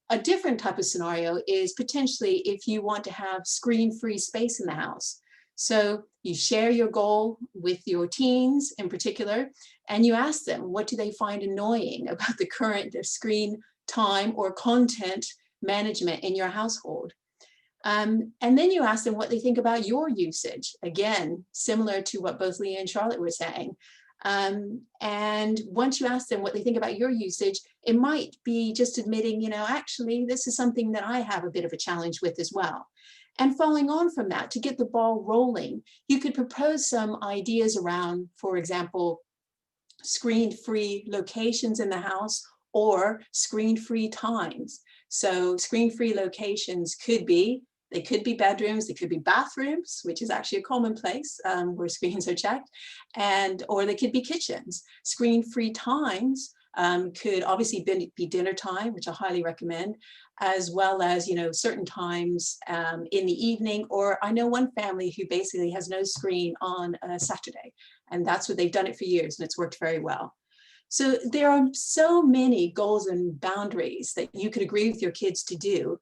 A different type of scenario is potentially if you want to have screen-free space in the house. So you share your goal with your teens in particular, and you ask them, what do they find annoying about the current screen time or content management in your household? And then you ask them what they think about your usage. Again, similar to what both Leah and Charlotte were saying. And once you ask them what they think about your usage, it might be just admitting, actually, this is something that I have a bit of a challenge with as well. And following on from that, to get the ball rolling, you could propose some ideas around, for example, screen-free locations in the house or screen-free times. So screen-free locations could be bedrooms, they could be bathrooms, which is actually a commonplace where screens are checked, or they could be kitchens. Screen-free times could obviously be dinner time, which I highly recommend, as well as certain times in the evening. Or I know one family who basically has no screen on a Saturday, and that's what they've done it for years, and it's worked very well. So there are so many goals and boundaries that you could agree with your kids to do.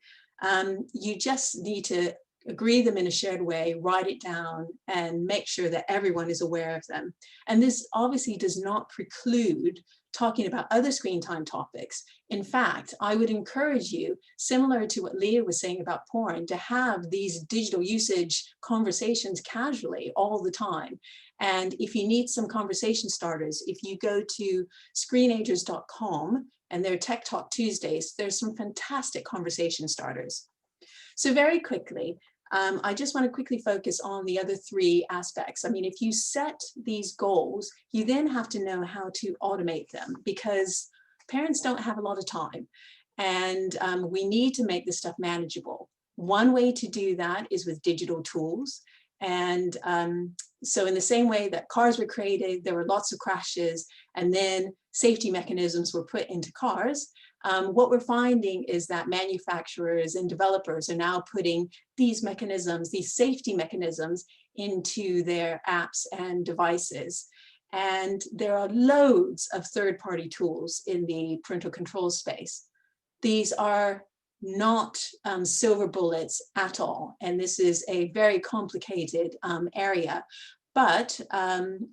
You just need to agree them in a shared way, write it down, and make sure that everyone is aware of them. And this obviously does not preclude talking about other screen time topics. In fact, I would encourage you, similar to what Leah was saying about porn, to have these digital usage conversations casually all the time. And if you need some conversation starters, if you go to screenagers.com and their Tech Talk Tuesdays, there's some fantastic conversation starters. So very quickly, I just want to quickly focus on the other 3 aspects. I mean, if you set these goals, you then have to know how to automate them, because parents don't have a lot of time, and we need to make this stuff manageable. One way to do that is with digital tools. And so in the same way that cars were created, there were lots of crashes, and then safety mechanisms were put into cars. What we're finding is that manufacturers and developers are now putting these mechanisms, these safety mechanisms, into their apps and devices. And there are loads of third-party tools in the parental control space. These are not silver bullets at all. And this is a very complicated area. But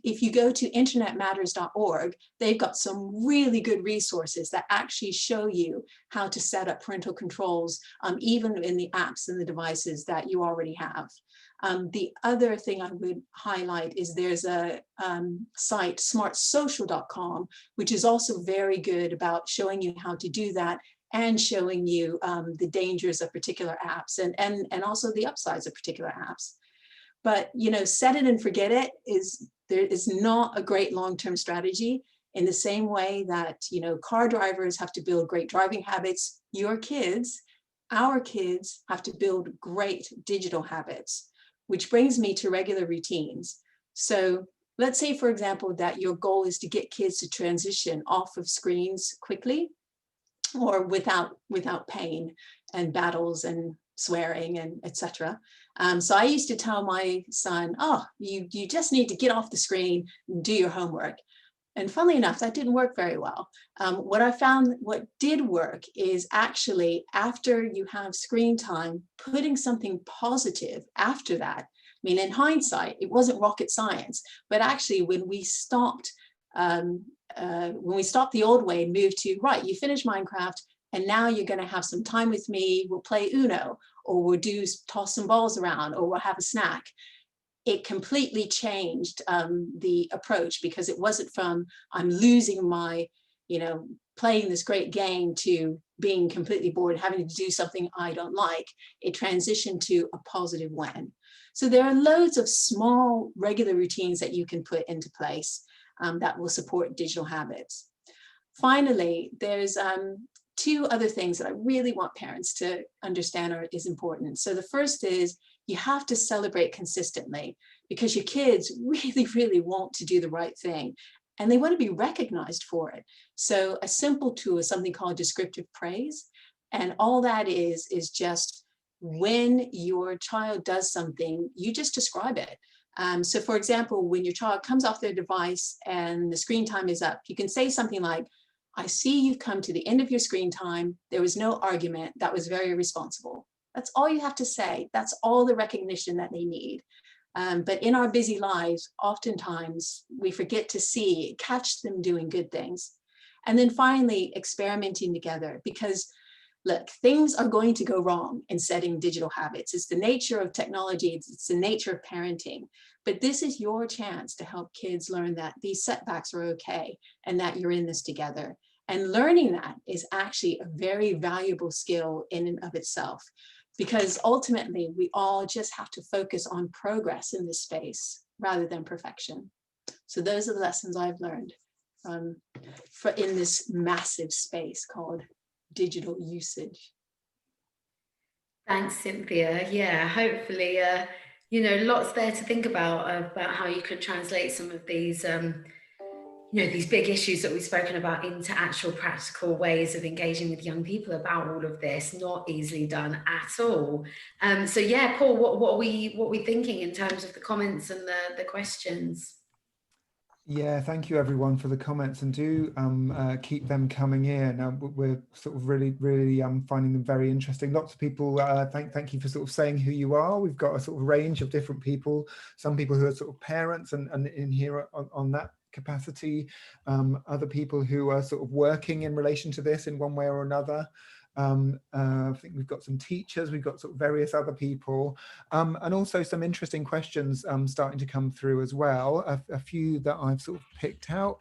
if you go to internetmatters.org, they've got some really good resources that actually show you how to set up parental controls, even in the apps and the devices that you already have. The other thing I would highlight is there's a site, smartsocial.com, which is also very good about showing you how to do that and showing you the dangers of particular apps and also the upsides of particular apps. But, you know, set it and forget it is not a great long-term strategy. In the same way that, you know, car drivers have to build great driving habits, your kids, our kids have to build great digital habits, which brings me to regular routines. So let's say, for example, that your goal is to get kids to transition off of screens quickly or without pain and battles and swearing and etc. So I used to tell my son, oh, you just need to get off the screen and do your homework. And funnily enough, that didn't work very well. What I found, what did work is actually after you have screen time, putting something positive after that. I mean, in hindsight, it wasn't rocket science, but actually when we stopped the old way and moved to, right, you finish Minecraft and now you're going to have some time with me, we'll play Uno, or we'll toss some balls around, or we'll have a snack. It completely changed the approach, because it wasn't from I'm losing my, you know, playing this great game to being completely bored, having to do something I don't like. It transitioned to a positive win. So there are loads of small regular routines that you can put into place that will support digital habits. Finally, there's two other things that I really want parents to understand is important. So the first is you have to celebrate consistently, because your kids really, really want to do the right thing and they want to be recognized for it. So a simple tool is something called descriptive praise. And all that is just when your child does something, you just describe it. So for example, when your child comes off their device and the screen time is up, you can say something like, I see you've come to the end of your screen time. There was no argument. That was very responsible. That's all you have to say. That's all the recognition that they need. But in our busy lives, oftentimes we forget to catch them doing good things. And then finally, experimenting together, because look, things are going to go wrong in setting digital habits. It's the nature of technology. It's the nature of parenting. But this is your chance to help kids learn that these setbacks are okay and that you're in this together. And learning that is actually a very valuable skill in and of itself, because ultimately we all just have to focus on progress in this space rather than perfection. So those are the lessons I've learned in this massive space called digital usage. Thanks, Cynthia. Yeah, hopefully, you know, lots there to think about how you can translate some of these, you know, these big issues that we've spoken about into actual practical ways of engaging with young people about all of this. Not easily done at all. So yeah, Paul, what are we thinking in terms of the comments and the questions? Yeah, thank you everyone for the comments, and do keep them coming in. We're sort of really finding them very interesting. Lots of people, thank you for sort of saying who you are. We've got a sort of range of different people, some people who are sort of parents and in here on that capacity, other people who are sort of working in relation to this in one way or another. I think we've got some teachers, we've got sort of various other people, and also some interesting questions starting to come through as well, a few that I've sort of picked out.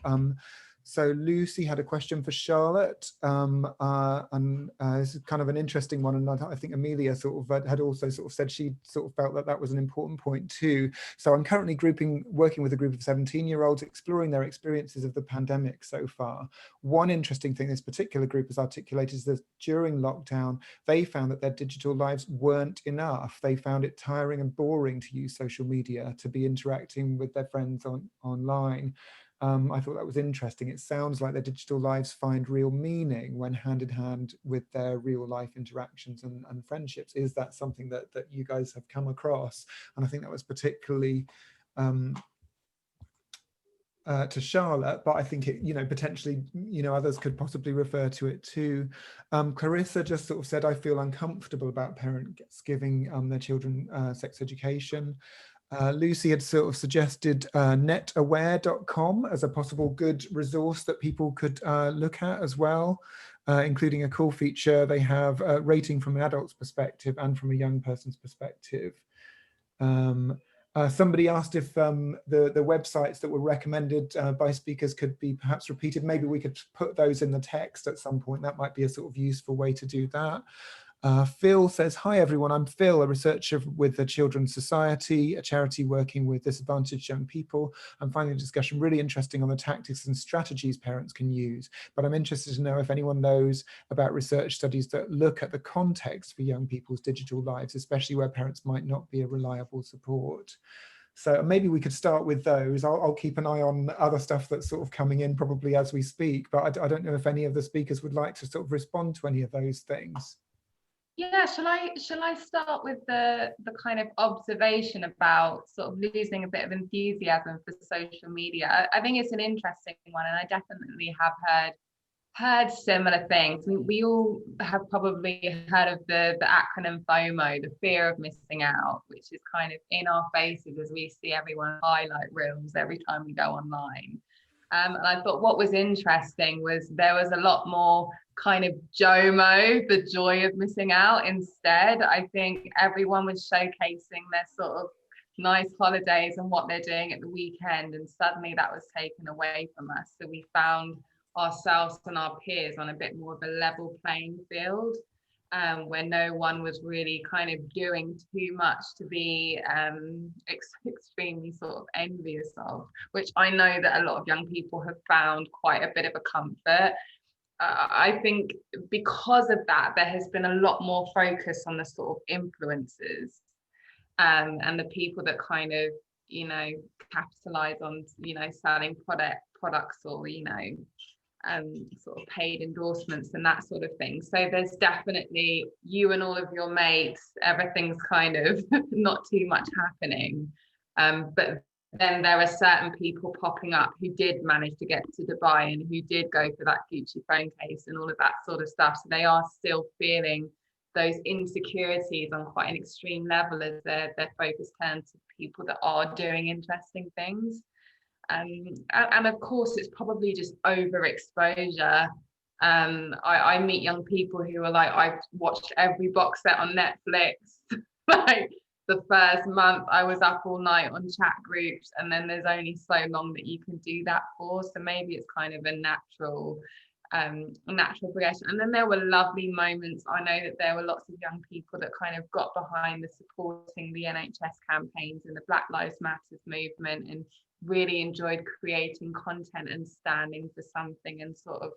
So Lucy had a question for Charlotte, and this is kind of an interesting one, and I think Amelia sort of had also sort of said she sort of felt that that was an important point too. So I'm currently working with a group of 17-year-olds exploring their experiences of the pandemic so far. One interesting thing this particular group has articulated is that during lockdown, they found that their digital lives weren't enough. They found it tiring and boring to use social media, to be interacting with their friends online. I thought that was interesting. It sounds like their digital lives find real meaning when hand in hand with their real life interactions and friendships. Is that something that you guys have come across? And I think that was particularly to Charlotte, but I think it, you know, potentially, you know, others could possibly refer to it too. Clarissa just sort of said, I feel uncomfortable about parents giving their children sex education. Lucy had sort of suggested netaware.com as a possible good resource that people could look at as well, including a cool feature. They have a rating from an adult's perspective and from a young person's perspective. Somebody asked if the websites that were recommended by speakers could be perhaps repeated. Maybe we could put those in the text at some point. That might be a sort of useful way to do that. Phil says, hi everyone, I'm Phil, a researcher with the Children's Society, a charity working with disadvantaged young people. I'm finding the discussion really interesting on the tactics and strategies parents can use, but I'm interested to know if anyone knows about research studies that look at the context for young people's digital lives, especially where parents might not be a reliable support. So maybe we could start with those. I'll keep an eye on other stuff that's sort of coming in probably as we speak, but I don't know if any of the speakers would like to sort of respond to any of those things. Yeah, shall I start with the kind of observation about sort of losing a bit of enthusiasm for social media? I think it's an interesting one, and I definitely have heard similar things. We all have probably heard of the acronym FOMO, the fear of missing out, which is kind of in our faces as we see everyone highlight reels every time we go online. And I thought what was interesting was there was a lot more kind of JOMO, the joy of missing out. Instead, I think everyone was showcasing their sort of nice holidays and what they're doing at the weekend, and suddenly that was taken away from us. So we found ourselves and our peers on a bit more of a level playing field, where no one was really kind of doing too much to be extremely sort of envious of, which I know that a lot of young people have found quite a bit of a comfort. I think because of that, there has been a lot more focus on the sort of influencers and the people that kind of, you know, capitalize on, you know, selling products or, you know, sort of paid endorsements and that sort of thing. So there's definitely you and all of your mates, everything's kind of not too much happening. But then there are certain people popping up who did manage to get to Dubai and who did go for that Gucci phone case and all of that sort of stuff. So they are still feeling those insecurities on quite an extreme level as their focus turns to people that are doing interesting things. And of course it's probably just overexposure. I meet young people who are like, I've watched every box set on Netflix. Like the first month I was up all night on chat groups, and then there's only so long that you can do that for. So maybe it's kind of a natural progression. And then there were lovely moments. I know that there were lots of young people that kind of got behind the supporting the NHS campaigns and the Black Lives Matters movement, and really enjoyed creating content and standing for something and sort of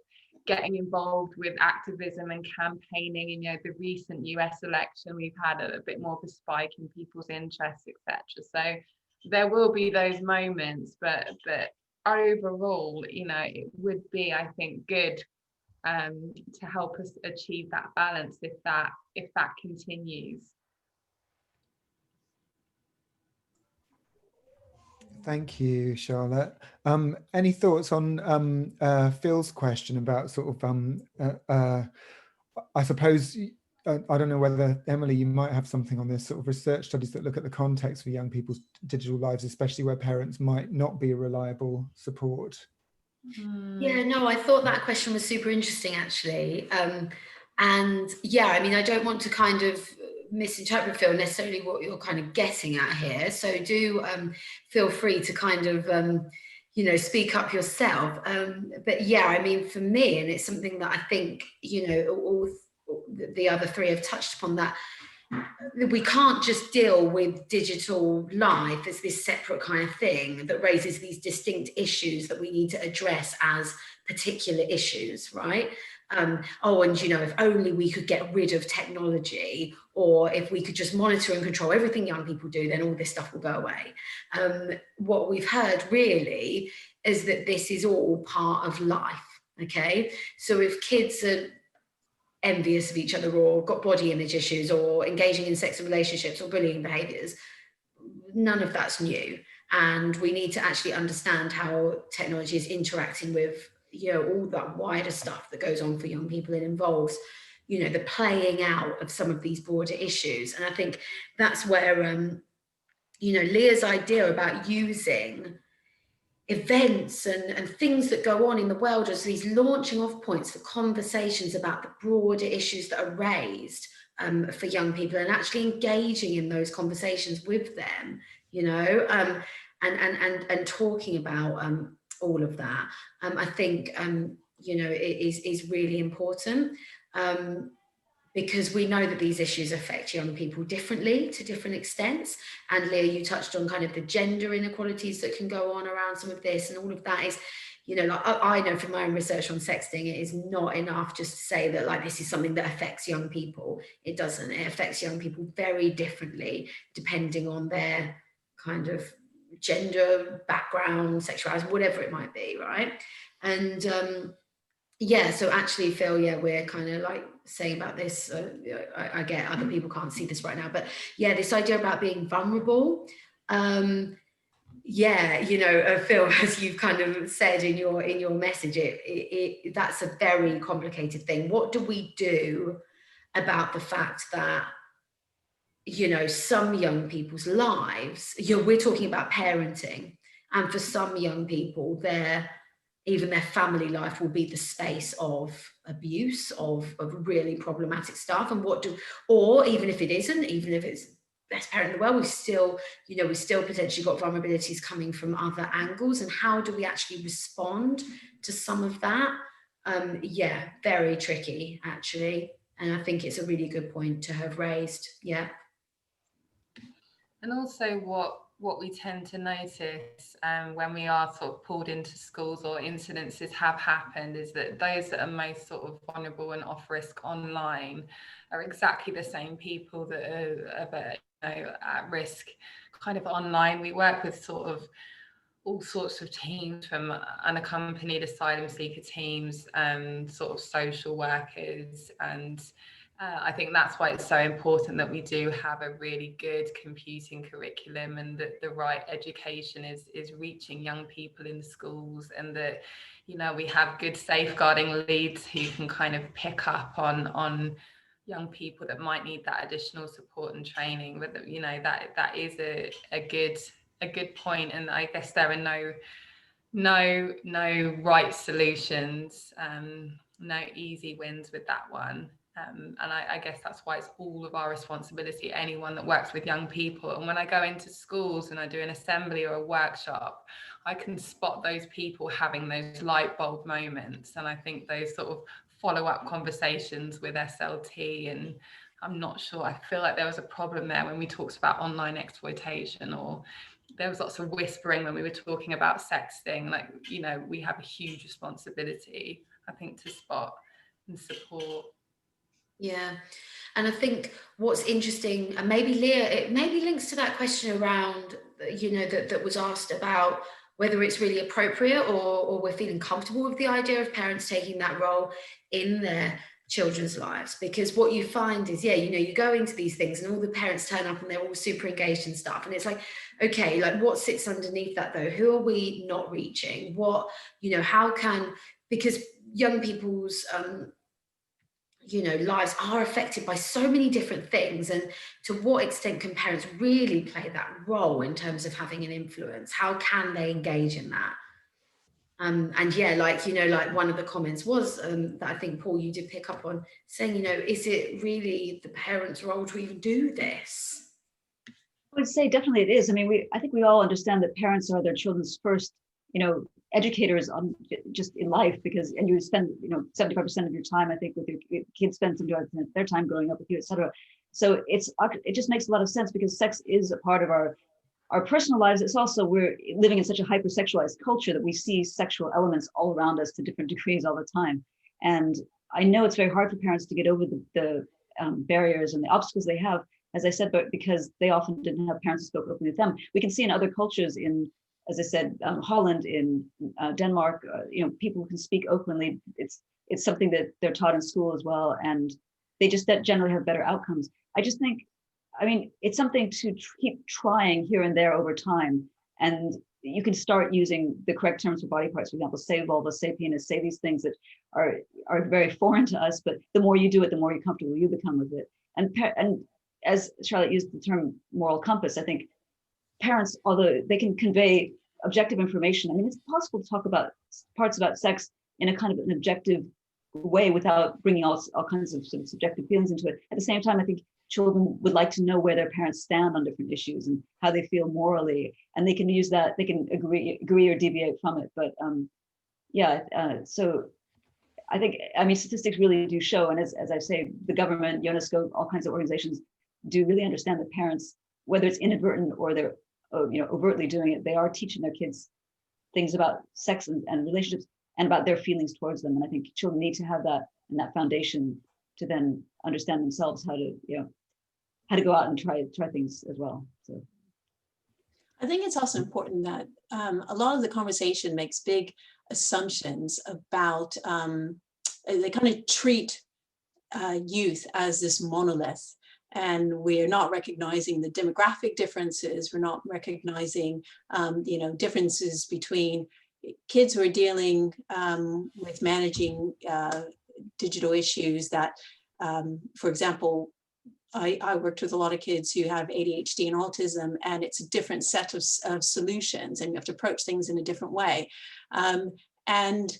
getting involved with activism and campaigning. And, you know, the recent US election, we've had a bit more of a spike in people's interests, etc. So there will be those moments, but overall, you know, it would be, I think, good to help us achieve that balance if that continues. Thank you, Charlotte. Any thoughts on Phil's question about sort of, I suppose, I don't know whether, Emily, you might have something on this, sort of research studies that look at the context for young people's digital lives, especially where parents might not be a reliable support. Yeah, no, I thought that question was super interesting, actually. And yeah, I mean, I don't want to kind of misinterpret, Phil, necessarily what you're kind of getting at here. So do feel free to kind of, you know, speak up yourself. But yeah, I mean, for me, and it's something that I think, you know, all the other three have touched upon, that we can't just deal with digital life as this separate kind of thing that raises these distinct issues that we need to address as particular issues, right? Oh, and you know, if only we could get rid of technology, or if we could just monitor and control everything young people do, then all this stuff will go away. What we've heard really is that this is all part of life, okay? So if kids are envious of each other, or got body image issues, or engaging in sexual relationships or bullying behaviours, none of that's new. And we need to actually understand how technology is interacting with, you know, all that wider stuff that goes on for young people. It involves, you know, the playing out of some of these broader issues. And I think that's where, you know, Leah's idea about using events and things that go on in the world as these launching off points for conversations about the broader issues that are raised for young people, and actually engaging in those conversations with them, you know, and talking about all of that, I think, you know, is really important, because we know that these issues affect young people differently to different extents. And Leah, you touched on kind of the gender inequalities that can go on around some of this, and all of that is, you know, like I know from my own research on sexting, it is not enough just to say that like this is something that affects young people. It doesn't. It affects young people very differently depending on their kind of gender, background, sexuality, whatever it might be, right? And yeah, so actually, Phil, yeah, we're kind of like saying about this. I get other people can't see this right now, but yeah, this idea about being vulnerable. Yeah, you know, Phil, as you've kind of said in your message, that's a very complicated thing. What do we do about the fact that, you know, some young people's lives, we're talking about parenting, and for some young people, even their family life will be the space of abuse, of really problematic stuff. And or even if it isn't, even if it's best parent in the world, we've still potentially got vulnerabilities coming from other angles. And how do we actually respond to some of that? Yeah, very tricky, actually. And I think it's a really good point to have raised. Yeah. And also what we tend to notice when we are sort of pulled into schools or incidences have happened is that those that are most sort of vulnerable and off risk online are exactly the same people that are at risk kind of online. We work with sort of all sorts of teams, from unaccompanied asylum seeker teams, sort of social workers, and I think that's why it's so important that we do have a really good computing curriculum, and that the right education is reaching young people in the schools, and that, you know, we have good safeguarding leads who can kind of pick up on young people that might need that additional support and training. But you know, that is a good point, and I guess there are no right solutions, no easy wins with that one. And I guess that's why it's all of our responsibility, anyone that works with young people. And when I go into schools and I do an assembly or a workshop, I can spot those people having those light bulb moments. And I think those sort of follow-up conversations with SLT, and I'm not sure, I feel like there was a problem there when we talked about online exploitation, or there was lots of whispering when we were talking about sexting. Like, you know, we have a huge responsibility, I think, to spot and support. Yeah, and I think what's interesting, and maybe Leah, it maybe links to that question around, you know, that was asked about whether it's really appropriate or we're feeling comfortable with the idea of parents taking that role in their children's lives. Because what you find is, yeah, you know, you go into these things and all the parents turn up and they're all super engaged and stuff, and it's like, okay, like what sits underneath that though? Who are we not reaching? What, you know, how can, because young people's you know, lives are affected by so many different things, and to what extent can parents really play that role in terms of having an influence? How can they engage in that? And yeah, like, you know, like one of the comments was that I think, Paul, you did pick up on, saying, you know, is it really the parents' role to even do this? I would say definitely it is. I mean, I think we all understand that parents are their children's first, you know, educators on just in life, because, and you spend, you know, 75% of your time, I think, with your kids, spend some of their time growing up with you, etc. So it just makes a lot of sense, because sex is a part of our personal lives. It's also, we're living in such a hypersexualized culture that we see sexual elements all around us to different degrees all the time. And I know it's very hard for parents to get over the barriers and the obstacles they have, as I said, but because they often didn't have parents who spoke openly with them. We can see in other cultures, in, as I said, Holland, in Denmark, you know, people who can speak openly. It's something that they're taught in school as well, and they just generally have better outcomes. I just think, I mean, it's something to keep trying here and there over time, and you can start using the correct terms for body parts. For example, say vulva, say penis, say these things that are very foreign to us. But the more you do it, the more comfortable you become with it. And as Charlotte used the term moral compass, I think parents, although they can convey objective information, I mean, it's possible to talk about parts about sex in a kind of an objective way without bringing all kinds of sort of subjective feelings into it. At the same time, I think children would like to know where their parents stand on different issues and how they feel morally, and they can use that, they can agree or deviate from it. But so I think, I mean, statistics really do show, and as I say, the government, UNESCO, all kinds of organizations do really understand that parents, whether it's inadvertent or they're overtly doing it, they are teaching their kids things about sex and relationships and about their feelings towards them. And I think children need to have that and that foundation to then understand themselves how to go out and try things as well. So I think it's also important that a lot of the conversation makes big assumptions about, they kind of treat youth as this monolith, and we're not recognizing the demographic differences. We're not recognizing, differences between kids who are dealing with managing digital issues that, for example, I worked with a lot of kids who have ADHD and autism, and it's a different set of solutions, and you have to approach things in a different way. And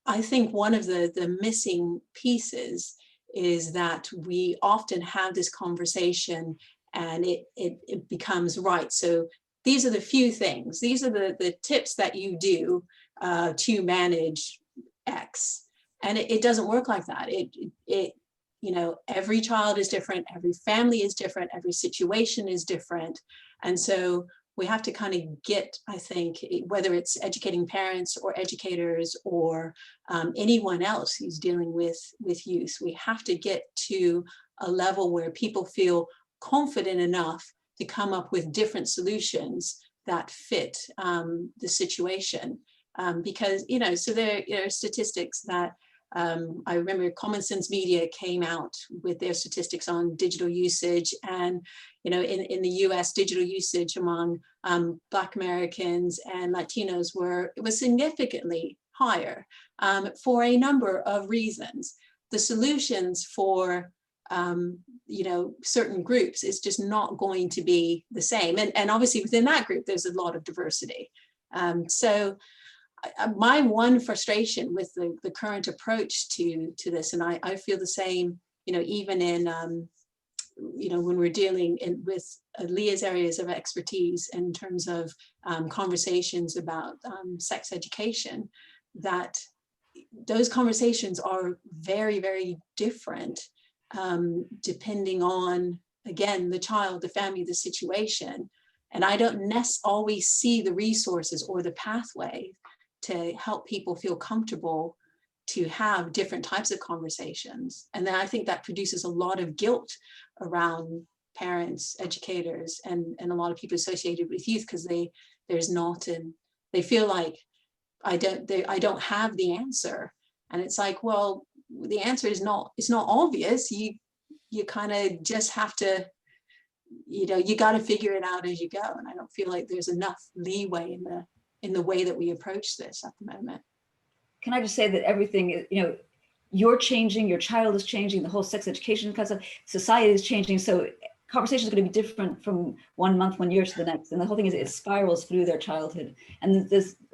I think one of the missing pieces is that we often have this conversation and it becomes, right, so these are the few things, these are the tips that you do to manage X. And it doesn't work like that. Every child is different, every family is different, every situation is different. And so we have to kind of get, I think, whether it's educating parents or educators or anyone else who's dealing with youth, we have to get to a level where people feel confident enough to come up with different solutions that fit the situation. Because, so there are statistics that I remember Common Sense Media came out with their statistics on digital usage, and in the US, digital usage among Black Americans and Latinos was significantly higher for a number of reasons. The solutions for certain groups is just not going to be the same, and obviously within that group there's a lot of diversity. So my one frustration with the current approach to this, and I feel the same, even in, when we're dealing with Leah's areas of expertise in terms of conversations about sex education, that those conversations are very, very different depending on, again, the child, the family, the situation. And I don't always see the resources or the pathway to help people feel comfortable to have different types of conversations. And then I think that produces a lot of guilt around parents, educators, and a lot of people associated with youth, because they feel like I don't have the answer. And it's like, well, the answer is it's not obvious. You kind of just have to, you got to figure it out as you go. And I don't feel like there's enough leeway in the way that we approach this at the moment. Can I just say that everything, you're changing, your child is changing, the whole sex education concept, society is changing. So conversation is going to be different from 1 month, 1 year to the next. And the whole thing is it spirals through their childhood. And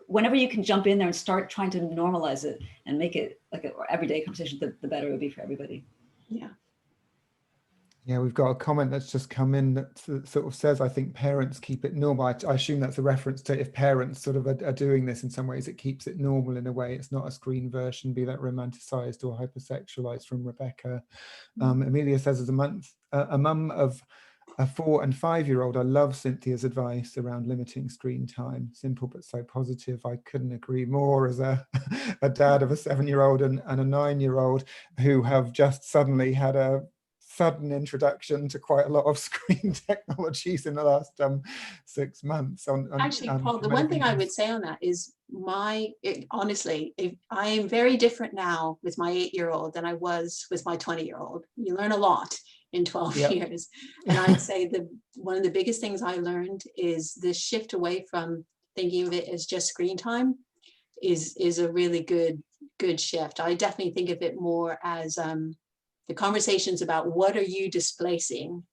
whenever you can jump in there and start trying to normalize it and make it like an everyday conversation, the better it would be for everybody. Yeah. Yeah, we've got a comment that's just come in that sort of says, I think parents keep it normal. I assume that's a reference to if parents sort of are doing this in some ways, it keeps it normal in a way. It's not a screen version, be that romanticized or hypersexualized, from Rebecca. Amelia says, as a mum of a 4 and 5-year-old, I love Cynthia's advice around limiting screen time. Simple but so positive. I couldn't agree more, as a dad of a 7-year-old and a 9-year-old who have just suddenly had a sudden introduction to quite a lot of screen technologies in the last 6 months. Actually, Paul, the one thing I would say on that is honestly, I am very different now with my 8-year-old than I was with my 20-year-old. You learn a lot in 12 years. And I'd say one of the biggest things I learned is this shift away from thinking of it as just screen time is a really good shift. I definitely think of it more as the conversations about what are you displacing,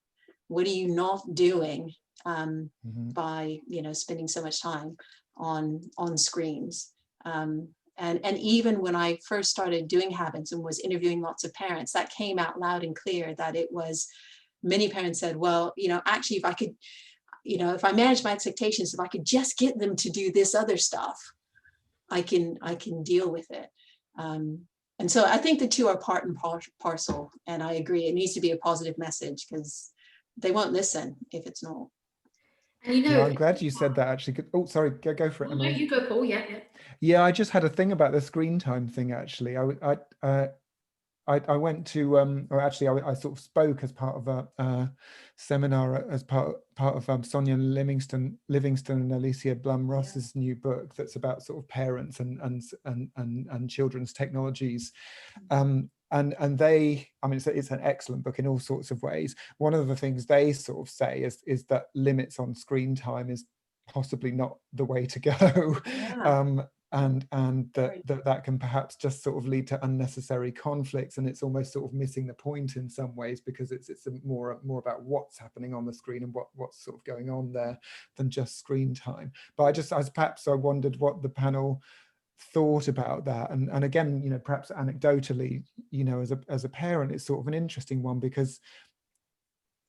what are you not doing by spending so much time on screens. And even when I first started doing Habyts and was interviewing lots of parents, that came out loud and clear that it was, many parents said, well, actually, if I could, if I manage my expectations, if I could just get them to do this other stuff, I can deal with it. And so I think the two are part and parcel, and I agree, it needs to be a positive message because they won't listen if it's not. And you Yeah, know, I'm glad you said that actually. Oh, sorry, go for it, no, Emily. you go, Paul. Yeah. Yeah, I just had a thing about the screen time thing actually. I went to or actually I sort of spoke as part of a seminar as part of Sonia Livingston and Alicia Blum Ross's new book that's about sort of parents and children's technologies. And they, I mean, it's an excellent book in all sorts of ways. One of the things they sort of say is that limits on screen time is possibly not the way to go. Yeah. And that can perhaps just sort of lead to unnecessary conflicts, and it's almost sort of missing the point in some ways, because it's more about what's happening on the screen and what's sort of going on there than just screen time. But I wondered what the panel thought about that, and again, you know, perhaps anecdotally, you know, as a parent, it's sort of an interesting one, because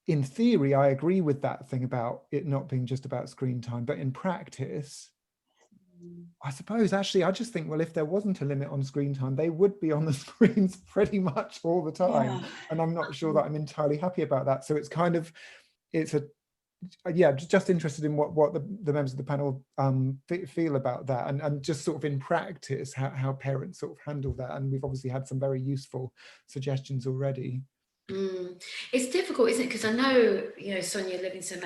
in theory I agree with that thing about it not being just about screen time, but in practice, I suppose actually I just think, well, if there wasn't a limit on screen time, they would be on the screens pretty much all the time. Yeah. And I'm not sure that I'm entirely happy about that. So it's kind of, yeah, just interested in what the members of the panel feel about that, and just sort of in practice how parents sort of handle that. And we've obviously had some very useful suggestions already. It's difficult, isn't it? Because I know, you know, Sonia Livingston,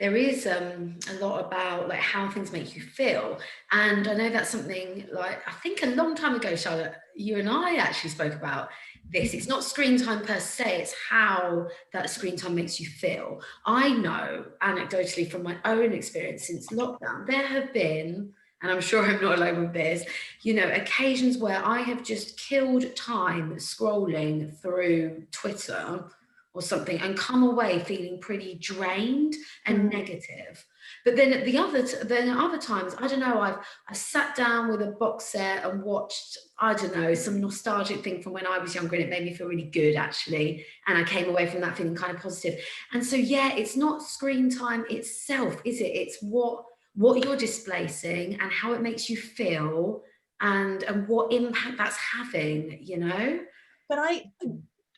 there is a lot about like how things make you feel, and I know that's something, like, I think a long time ago, Charlotte, you and I actually spoke about this. It's not screen time per se, it's how that screen time makes you feel. I know anecdotally from my own experience since lockdown, there have been, and I'm sure I'm not alone with this, you know, occasions where I have just killed time scrolling through Twitter or something and come away feeling pretty drained and negative. But then at other times, I don't know, I sat down with a box set and watched, I don't know, some nostalgic thing from when I was younger, and it made me feel really good actually, and I came away from that feeling kind of positive. And so yeah, it's not screen time itself, is it? It's what you're displacing and how it makes you feel, and what impact that's having, you know.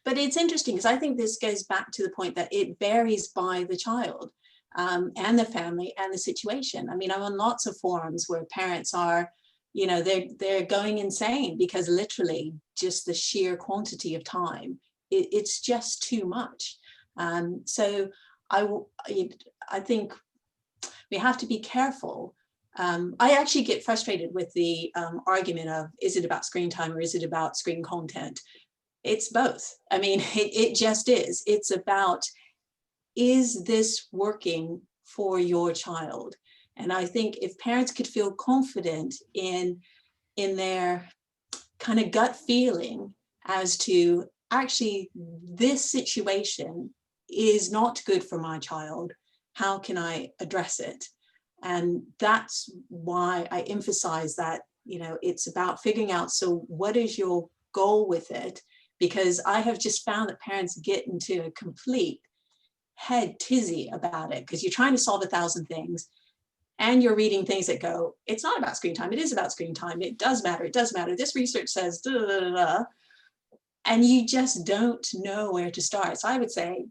But it's interesting, because I think this goes back to the point that it varies by the child and the family and the situation. I mean, I'm on lots of forums where parents are, you know, they're going insane because literally just the sheer quantity of time, it's just too much. So I think we have to be careful. I actually get frustrated with the argument of, is it about screen time or is it about screen content? It's both. I mean, it just is. It's about, is this working for your child? And I think if parents could feel confident in their kind of gut feeling as to, actually, this situation is not good for my child, how can I address it? And that's why I emphasize that, you know, it's about figuring out, so what is your goal with it? Because I have just found that parents get into a complete head tizzy about it, because you're trying to solve 1,000 things and you're reading things that go, it's not about screen time, it is about screen time, it does matter, this research says da, da, da, da, and you just don't know where to start. So I would say,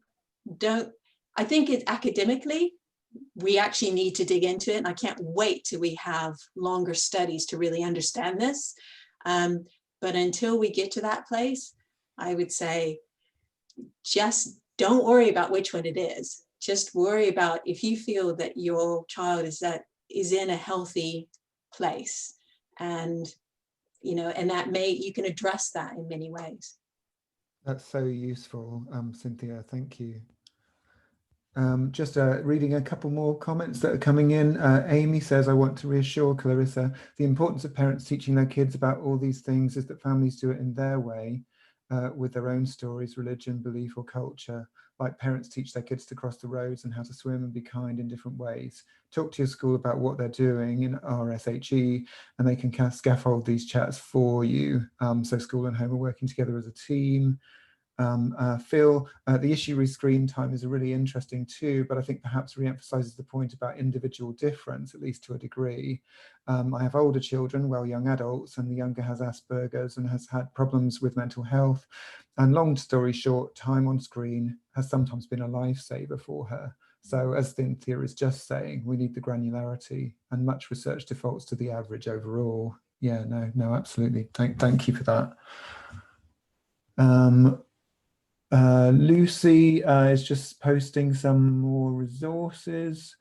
I think it academically, we actually need to dig into it, and I can't wait till we have longer studies to really understand this. But until we get to that place, I would say, just don't worry about which one it is. Just worry about if you feel that your child is in a healthy place, and you know, and that you can address that in many ways. That's so useful, Cynthia. Thank you. Just reading a couple more comments that are coming in. Amy says, I want to reassure Clarissa, the importance of parents teaching their kids about all these things is that families do it in their way, with their own stories, religion, belief, or culture. Like parents teach their kids to cross the roads and how to swim and be kind in different ways. Talk to your school about what they're doing in RSHE, and they can scaffold these chats for you. So school and home are working together as a team. Phil, the issue with screen time is really interesting too, but I think perhaps re-emphasises the point about individual difference, at least to a degree. I have older children, well, young adults, and the younger has Asperger's and has had problems with mental health. And long story short, time on screen has sometimes been a lifesaver for her. So as Cynthia is just saying, we need the granularity, and much research defaults to the average overall. Yeah, no, absolutely. Thank you for that. Lucy is just posting some more resources.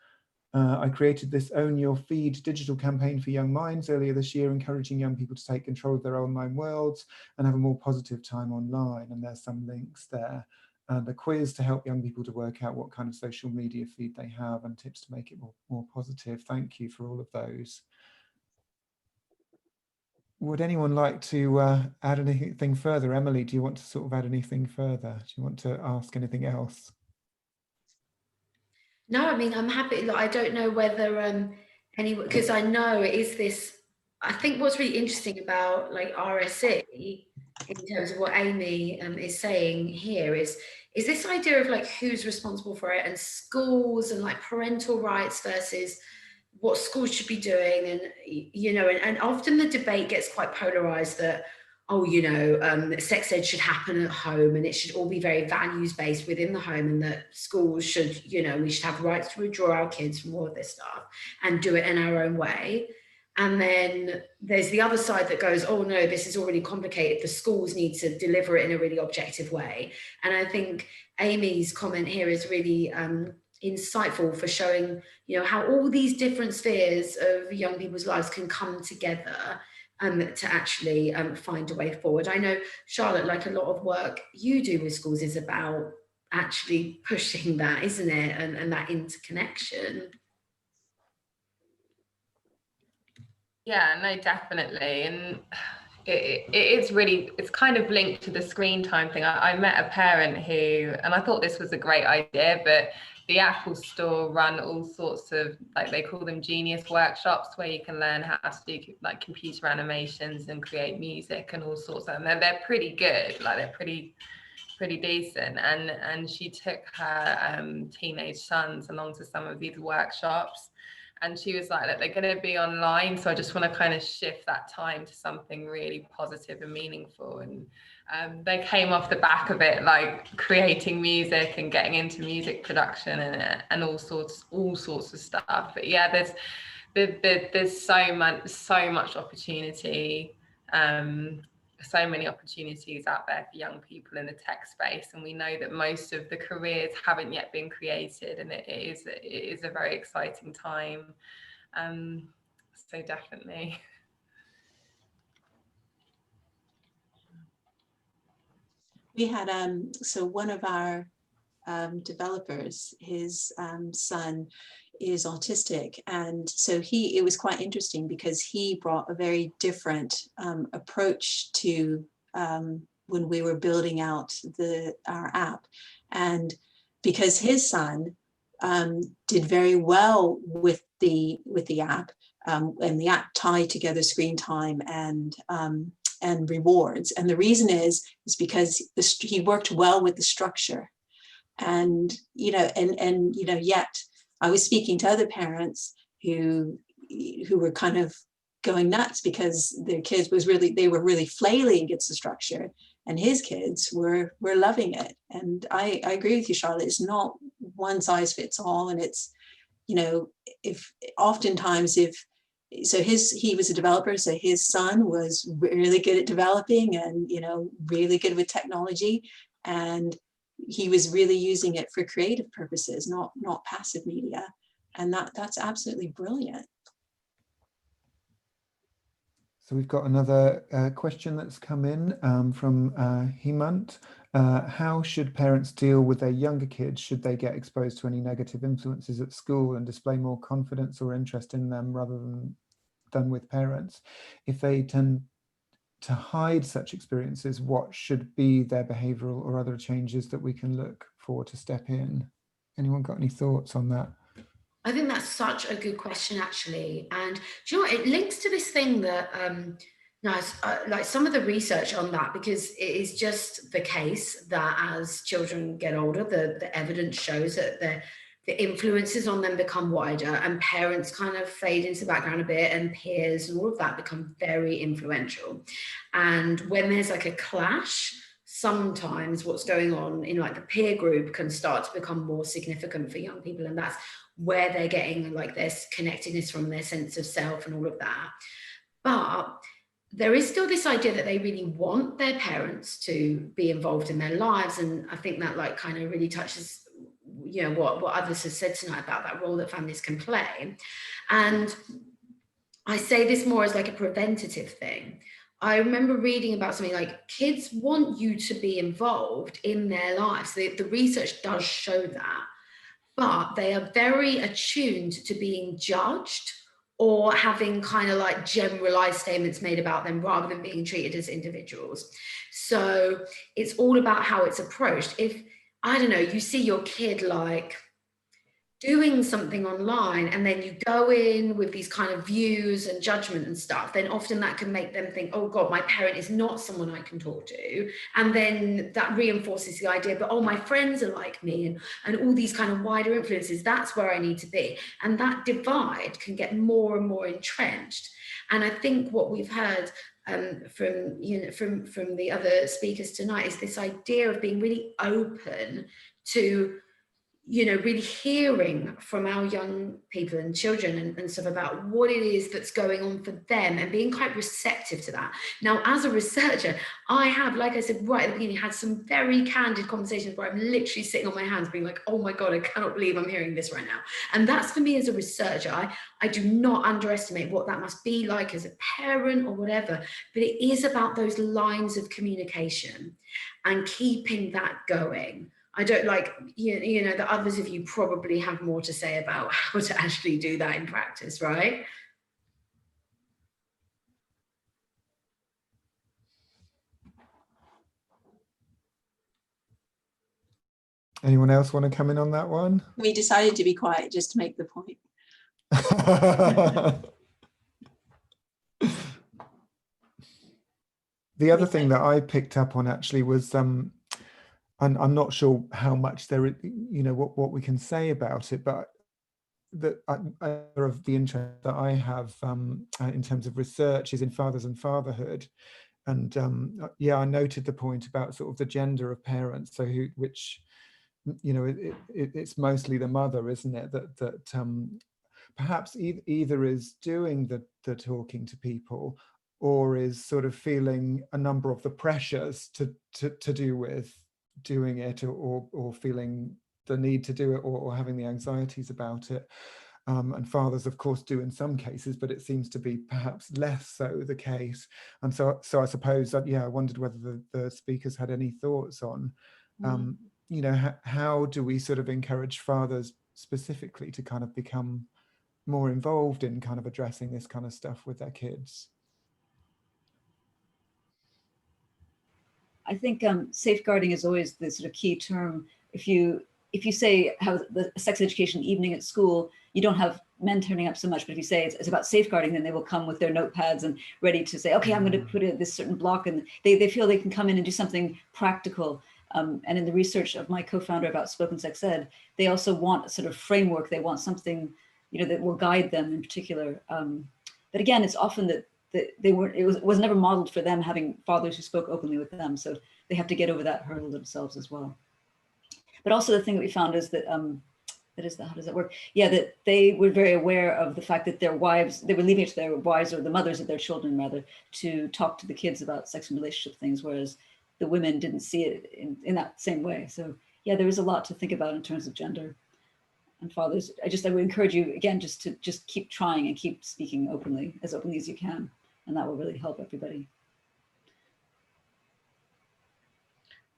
I created this Own Your Feed digital campaign for young minds earlier this year, encouraging young people to take control of their online worlds and have a more positive time online. And there's some links there. The quiz to help young people to work out what kind of social media feed they have, and tips to make it more positive. Thank you for all of those. Would anyone like to add anything further? Emily, do you want to sort of add anything further? Do you want to ask anything else? No, I mean, I'm happy. Like, I don't know whether anyone, because I know it is this. I think what's really interesting about like RSE in terms of what Amy is saying here is this idea of like who's responsible for it, and schools and like parental rights versus what schools should be doing. And you know, and often the debate gets quite polarized that, oh, you know, sex ed should happen at home and it should all be very values based within the home, and that schools should, you know, we should have rights to withdraw our kids from all of this stuff and do it in our own way. And then there's the other side that goes, oh no, this is already complicated. The schools need to deliver it in a really objective way. And I think Amy's comment here is really insightful for showing, you know, how all these different spheres of young people's lives can come together to actually find a way forward. I know, Charlotte, like a lot of work you do with schools is about actually pushing that, isn't it? And that interconnection. Yeah, no, definitely. And it is really, it's kind of linked to the screen time thing. I met a parent who, and I thought this was a great idea, but the Apple Store run all sorts of, like, they call them genius workshops, where you can learn how to do like computer animations and create music and all sorts of, and they're pretty good, like they're pretty decent. And she took her teenage sons along to some of these workshops, and she was like, that they're going to be online, so I just want to kind of shift that time to something really positive and meaningful. And they came off the back of it, like creating music and getting into music production and all sorts of stuff. But yeah, there's so much opportunity, so many opportunities out there for young people in the tech space, and we know that most of the careers haven't yet been created, and it is a very exciting time. So definitely. We had so one of our developers, his son is autistic, and so it was quite interesting because he brought a very different approach to when we were building out our app. And because his son did very well with the app, and the app tied together screen time and rewards. And the reason is because he worked well with the structure. And you know, and you know, yet I was speaking to other parents who were kind of going nuts because their kids they were really flailing against the structure, and his kids were loving it. And I agree with you, Charlotte. It's not one size fits all, and it's, you know, he was a developer, so his son was really good at developing and, you know, really good with technology, and he was really using it for creative purposes, not passive media. And that's absolutely brilliant. So we've got another question that's come in from Hemant. How should parents deal with their younger kids? Should they get exposed to any negative influences at school and display more confidence or interest in them rather than with parents? If they tend to hide such experiences, what should be their behavioural or other changes that we can look for to step in? Anyone got any thoughts on that? I think that's such a good question, actually. And do you know what? It links to this thing that Nice. Like some of the research on that, because it is just the case that as children get older, the evidence shows that the influences on them become wider, and parents kind of fade into the background a bit, and peers and all of that become very influential. And when there's like a clash, sometimes what's going on in like the peer group can start to become more significant for young people, and that's where they're getting like this connectedness from, their sense of self and all of that. But there is still this idea that they really want their parents to be involved in their lives. And I think that like kind of really touches, you know, what others have said tonight about that role that families can play. And I say this more as like a preventative thing. I remember reading about something like kids want you to be involved in their lives. The research does show that, but they are very attuned to being judged or having kind of like generalized statements made about them rather than being treated as individuals. So it's all about how it's approached. If, I don't know, you see your kid like doing something online and then you go in with these kind of views and judgment and stuff, then often that can make them think, oh God, my parent is not someone I can talk to. And then that reinforces the idea, but oh, my friends are like me, and all these kind of wider influences, that's where I need to be. And that divide can get more and more entrenched. And I think what we've heard from the other speakers tonight is this idea of being really open to, you know, really hearing from our young people and children and stuff about what it is that's going on for them, and being quite receptive to that. Now, as a researcher, I have, like I said right at the beginning, had some very candid conversations where I'm literally sitting on my hands being like, oh my God, I cannot believe I'm hearing this right now. And that's, for me as a researcher, I do not underestimate what that must be like as a parent or whatever, but it is about those lines of communication and keeping that going. I don't like, you know, the others of you probably have more to say about how to actually do that in practice, right? Anyone else want to come in on that one? We decided to be quiet just to make the point. The other thing that I picked up on actually was, and I'm not sure how much there, you know, what we can say about it, but that of the interest that I have in terms of research is in fathers and fatherhood. And yeah, I noted the point about sort of the gender of parents. So which, you know, it's mostly the mother, isn't it? That perhaps either is doing the talking to people, or is sort of feeling a number of the pressures to do with doing it, or feeling the need to do it, or having the anxieties about it. And fathers, of course, do in some cases, but it seems to be perhaps less so the case. And so I suppose that, yeah, I wondered whether the speakers had any thoughts on, you know, how do we sort of encourage fathers specifically to kind of become more involved in kind of addressing this kind of stuff with their kids? I think safeguarding is always the sort of key term. If you say how the sex education evening at school, you don't have men turning up so much, but if you say it's about safeguarding, then they will come with their notepads and ready to say, okay, I'm going to put this certain block, and they feel they can come in and do something practical. And in the research of my co-founder of Outspoken Sex Ed, they also want a sort of framework. They want something, you know, that will guide them in particular. But again, it's often that they weren't, it was never modeled for them, having fathers who spoke openly with them. So they have to get over that hurdle themselves as well. But also the thing that we found is that, how does that work? Yeah, that they were very aware of the fact that their wives, they were leaving it to their wives, or the mothers of their children rather, to talk to the kids about sex and relationship things, whereas the women didn't see it in that same way. So yeah, there is a lot to think about in terms of gender and fathers. I would encourage you again, to keep trying and keep speaking openly as you can. And that will really help everybody.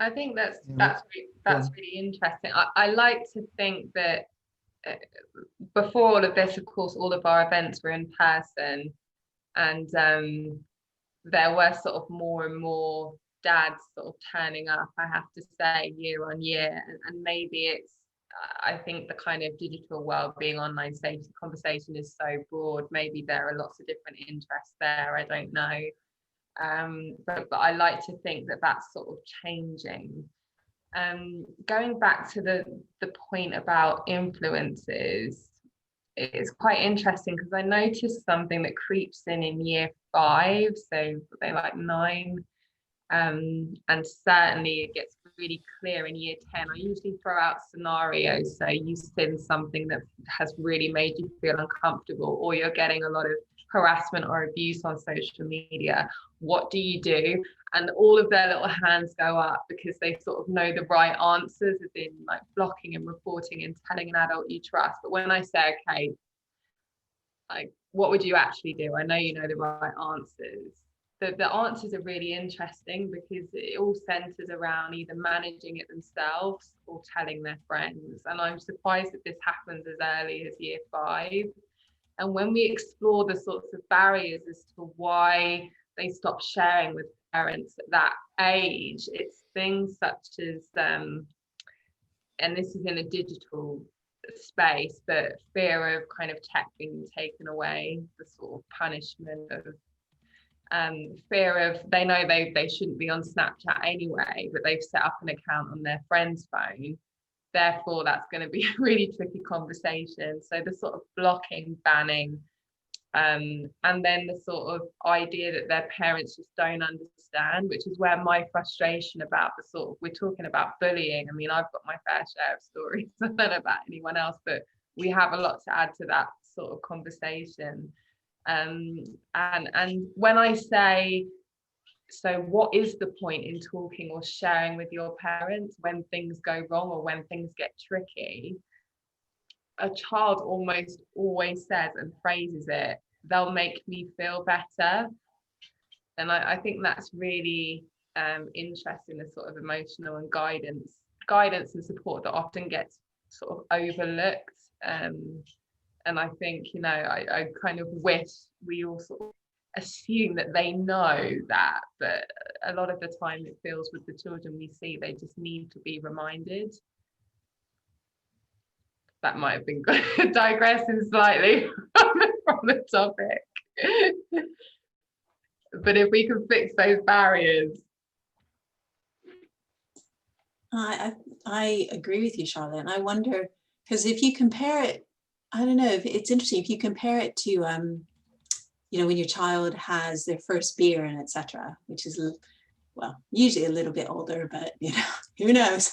I think that's really interesting. I like to think that before all of this, of course, all of our events were in person, and there were sort of more and more dads sort of turning up, I have to say, year on year, and maybe it's, I think the kind of digital world, being online safety conversation is so broad, maybe there are lots of different interests there, I don't know. but I like to think that that's sort of changing. Going back to the point about influences, it's quite interesting because I noticed something that creeps in year 5, so they like 9, and certainly it gets really clear in year 10. I usually throw out scenarios, so you've seen something that has really made you feel uncomfortable, or you're getting a lot of harassment or abuse on social media. What do you do? And all of their little hands go up because they sort of know the right answers, as in like blocking and reporting and telling an adult you trust. But when I say, okay, like, what would you actually do? I know you know the right answers. The answers are really interesting because it all centers around either managing it themselves or telling their friends. And I'm surprised that this happens as early as year 5. And when we explore the sorts of barriers as to why they stop sharing with parents at that age, it's things such as, and this is in a digital space, but fear of kind of tech being taken away, the sort of punishment of, fear of, they know they shouldn't be on Snapchat anyway, but they've set up an account on their friend's phone. Therefore, that's going to be a really tricky conversation. So the sort of blocking, banning, and then the sort of idea that their parents just don't understand, which is where my frustration about the sort of, we're talking about bullying. I mean, I've got my fair share of stories. I don't know about anyone else, but we have a lot to add to that sort of conversation. And when I say, so what is the point in talking or sharing with your parents when things go wrong or when things get tricky? A child almost always says and phrases it, they'll make me feel better. And I think that's really interesting, the sort of emotional and guidance and support that often gets sort of overlooked. And I think, you know, I kind of wish we all sort of assume that they know that, but a lot of the time it feels with the children we see, they just need to be reminded. That might have been digressing slightly from the topic. But if we can fix those barriers. I agree with you, Charlotte. And I wonder, because if you compare it, I don't know, if it's interesting, if you compare it to, you know, when your child has their first beer and etc., which is, well, usually a little bit older, but, you know, who knows?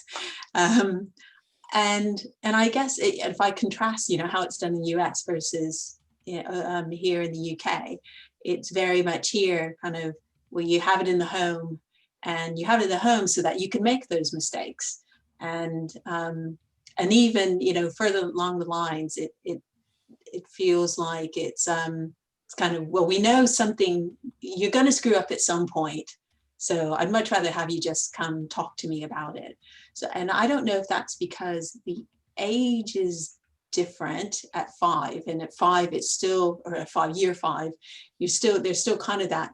And I guess if I contrast, you know, how it's done in the US versus, you know, here in the UK, it's very much here kind of where you have it in the home, and you have it in the home so that you can make those mistakes. And even, you know, further along the lines, it feels like it's kind of, well, we know something, you're going to screw up at some point. So I'd much rather have you just come talk to me about it. So, and I don't know if that's because the age is different at 5, and at 5 it's still, or at year 5, there's still kind of that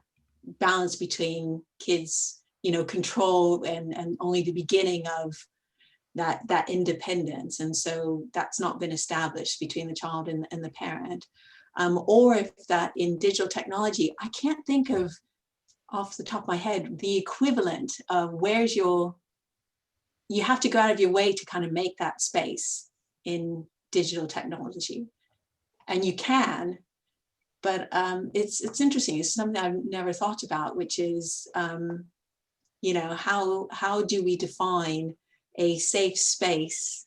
balance between kids, you know, control and only the beginning of that independence. And so that's not been established between the child and the parent. Or if that in digital technology, I can't think of off the top of my head the equivalent of where's your, you have to go out of your way to kind of make that space in digital technology, and you can, but it's interesting. It's something I've never thought about, which is, you know, how do we define a safe space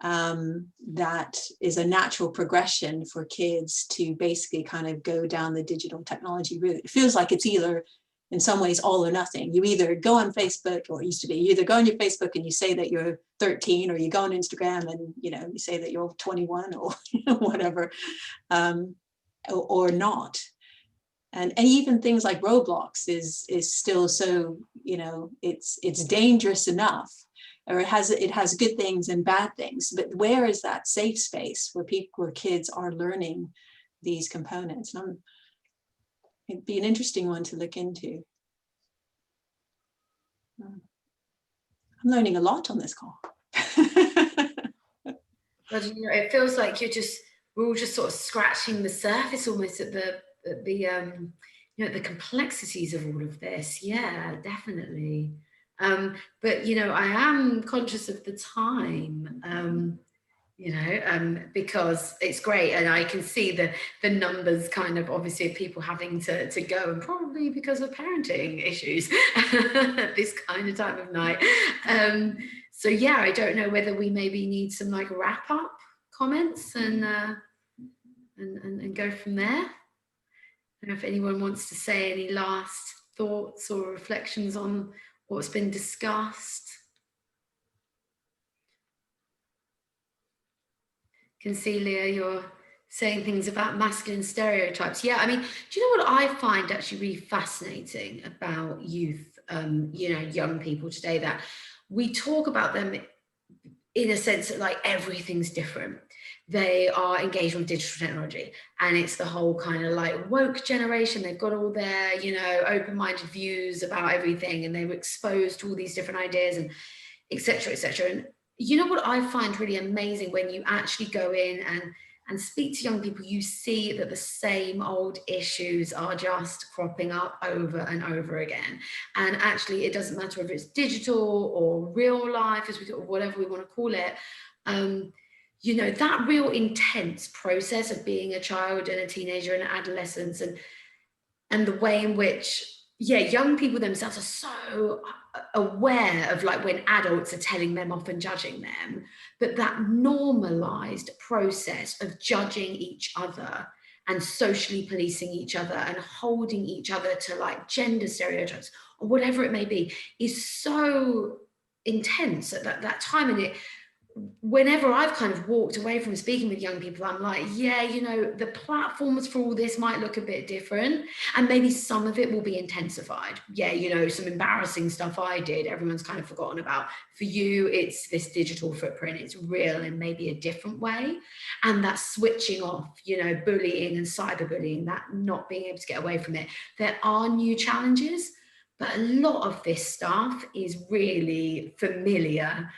that is a natural progression for kids to basically kind of go down the digital technology route? It feels like it's either, in some ways, all or nothing. You either go on Facebook, or it used to be, you either go on your Facebook and you say that you're 13, or you go on Instagram and, you know, you say that you're 21 or whatever, or not. And even things like Roblox is still so, you know, it's dangerous enough, or it has good things and bad things, but where is that safe space where kids are learning these components? And it'd be an interesting one to look into. I'm learning a lot on this call. But, you know, it feels like we're all just sort of scratching the surface almost at the you you know, the complexities of all of this. Yeah, definitely. But, you know, I am conscious of the time, you know, because it's great. And I can see the numbers kind of obviously of people having to go, and probably because of parenting issues at this kind of time of night. So yeah, I don't know whether we maybe need some like wrap up comments and go from there. I don't know if anyone wants to say any last thoughts or reflections on what's been discussed. Can see, Leah, you're saying things about masculine stereotypes. Yeah, I mean, do you know what I find actually really fascinating about youth, you know, young people today, that we talk about them in a sense that like everything's different. They are engaged with digital technology, and it's the whole kind of like woke generation. They've got all their, you know, open-minded views about everything, and they were exposed to all these different ideas and etc., etc. And you know what I find really amazing, when you actually go in and speak to young people, you see that the same old issues are just cropping up over and over again. And actually, it doesn't matter if it's digital or real life, as we, or whatever we want to call it. You know, that real intense process of being a child and a teenager and an adolescence, and the way in which, yeah, young people themselves are so aware of like when adults are telling them off and judging them, but that normalized process of judging each other and socially policing each other and holding each other to like gender stereotypes or whatever it may be is so intense at that time. And it, whenever I've kind of walked away from speaking with young people, I'm like, yeah, you know, the platforms for all this might look a bit different, and maybe some of it will be intensified. Yeah, you know, some embarrassing stuff I did, everyone's kind of forgotten about. For you, it's this digital footprint, it's real in maybe a different way. And that switching off, you know, bullying and cyberbullying, that not being able to get away from it. There are new challenges, but a lot of this stuff is really familiar,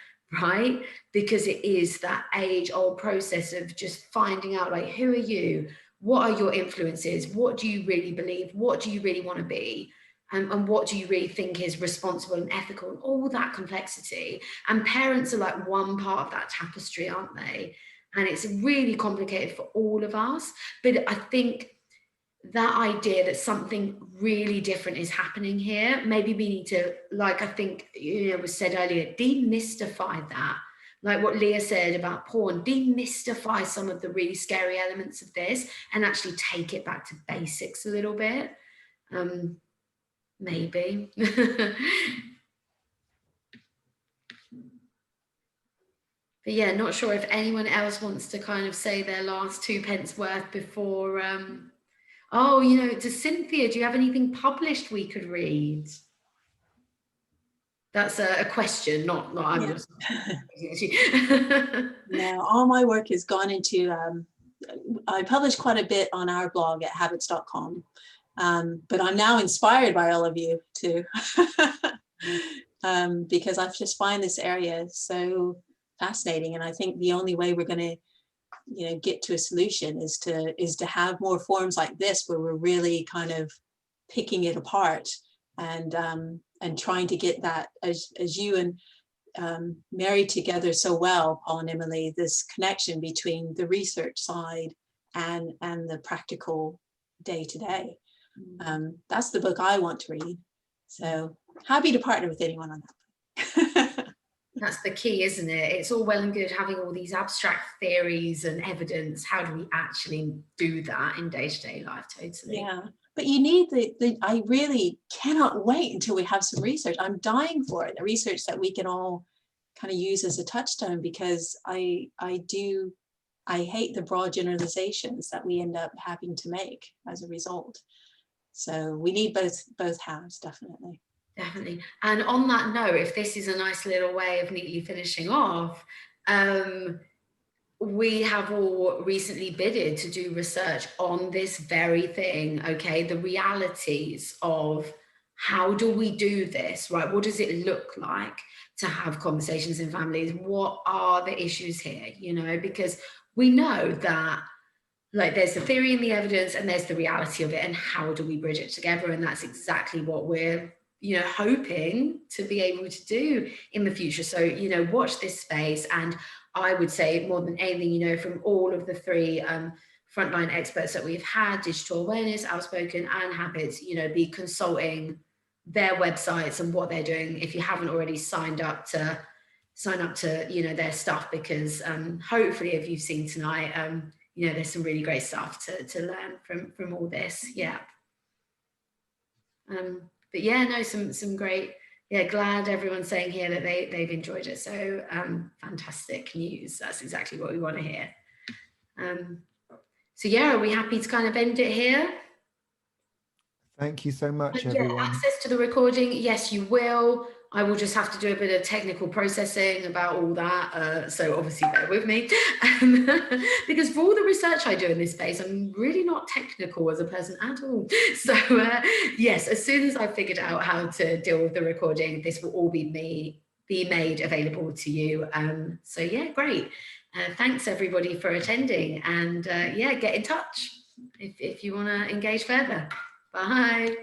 right? Because it is that age-old process of just finding out, like, who are you? What are your influences? What do you really believe? What do you really want to be? And what do you really think is responsible and ethical? And all that complexity. And parents are like one part of that tapestry, aren't they? And it's really complicated for all of us. But I think that idea that something really different is happening here, maybe we need to, like I think, you know, was said earlier, demystify that. Like what Leah said about porn, demystify some of the really scary elements of this and actually take it back to basics a little bit. Maybe. But yeah, not sure if anyone else wants to kind of say their last 2 pence worth before, oh, you know, to Cynthia, do you have anything published we could read? That's a question, not I'm just. No, all my work has gone into, I publish quite a bit on our blog at habyts.com, but I'm now inspired by all of you too, because I just find this area so fascinating. And I think the only way we're going to, you know, get to a solution is to have more forums like this, where we're really kind of picking it apart and trying to get that, as you and Mary together so well, Paul and Emily, this connection between the research side and the practical day to day. That's the book I want to read. So happy to partner with anyone on that. That's the key, isn't it? It's all well and good having all these abstract theories and evidence. How do we actually do that in day-to-day life? Totally. Yeah, but you need I really cannot wait until we have some research. I'm dying for it, the research that we can all kind of use as a touchstone, because I hate the broad generalizations that we end up having to make as a result. So we need both halves, definitely. Definitely. And on that note, if this is a nice little way of neatly finishing off, we have all recently bidded to do research on this very thing, okay? The realities of how do we do this, right? What does it look like to have conversations in families? What are the issues here, you know? Because we know that like there's the theory and the evidence, and there's the reality of it, and how do we bridge it together? And that's exactly what we're, you know, hoping to be able to do in the future. So, you know, watch this space. And I would say more than anything, you know, from all of the three frontline experts that we've had, Digital Awareness, Outspoken and Habyts, you know, be consulting their websites and what they're doing if you haven't already sign up to, you know, their stuff, because hopefully, if you've seen tonight, you know, there's some really great stuff to learn from all this. Yeah. But yeah, no, some great, yeah, glad everyone's saying here that they've enjoyed it. So fantastic news. That's exactly what we want to hear. So yeah, are we happy to kind of end it here? Thank you so much, Yeah, everyone. access to the recording, yes, you will. I will just have to do a bit of technical processing about all that. So obviously bear with me. Because for all the research I do in this space, I'm really not technical as a person at all. So yes, as soon as I've figured out how to deal with the recording, this will all be made available to you. So yeah, great. Thanks everybody for attending, and yeah, get in touch if you want to engage further. Bye.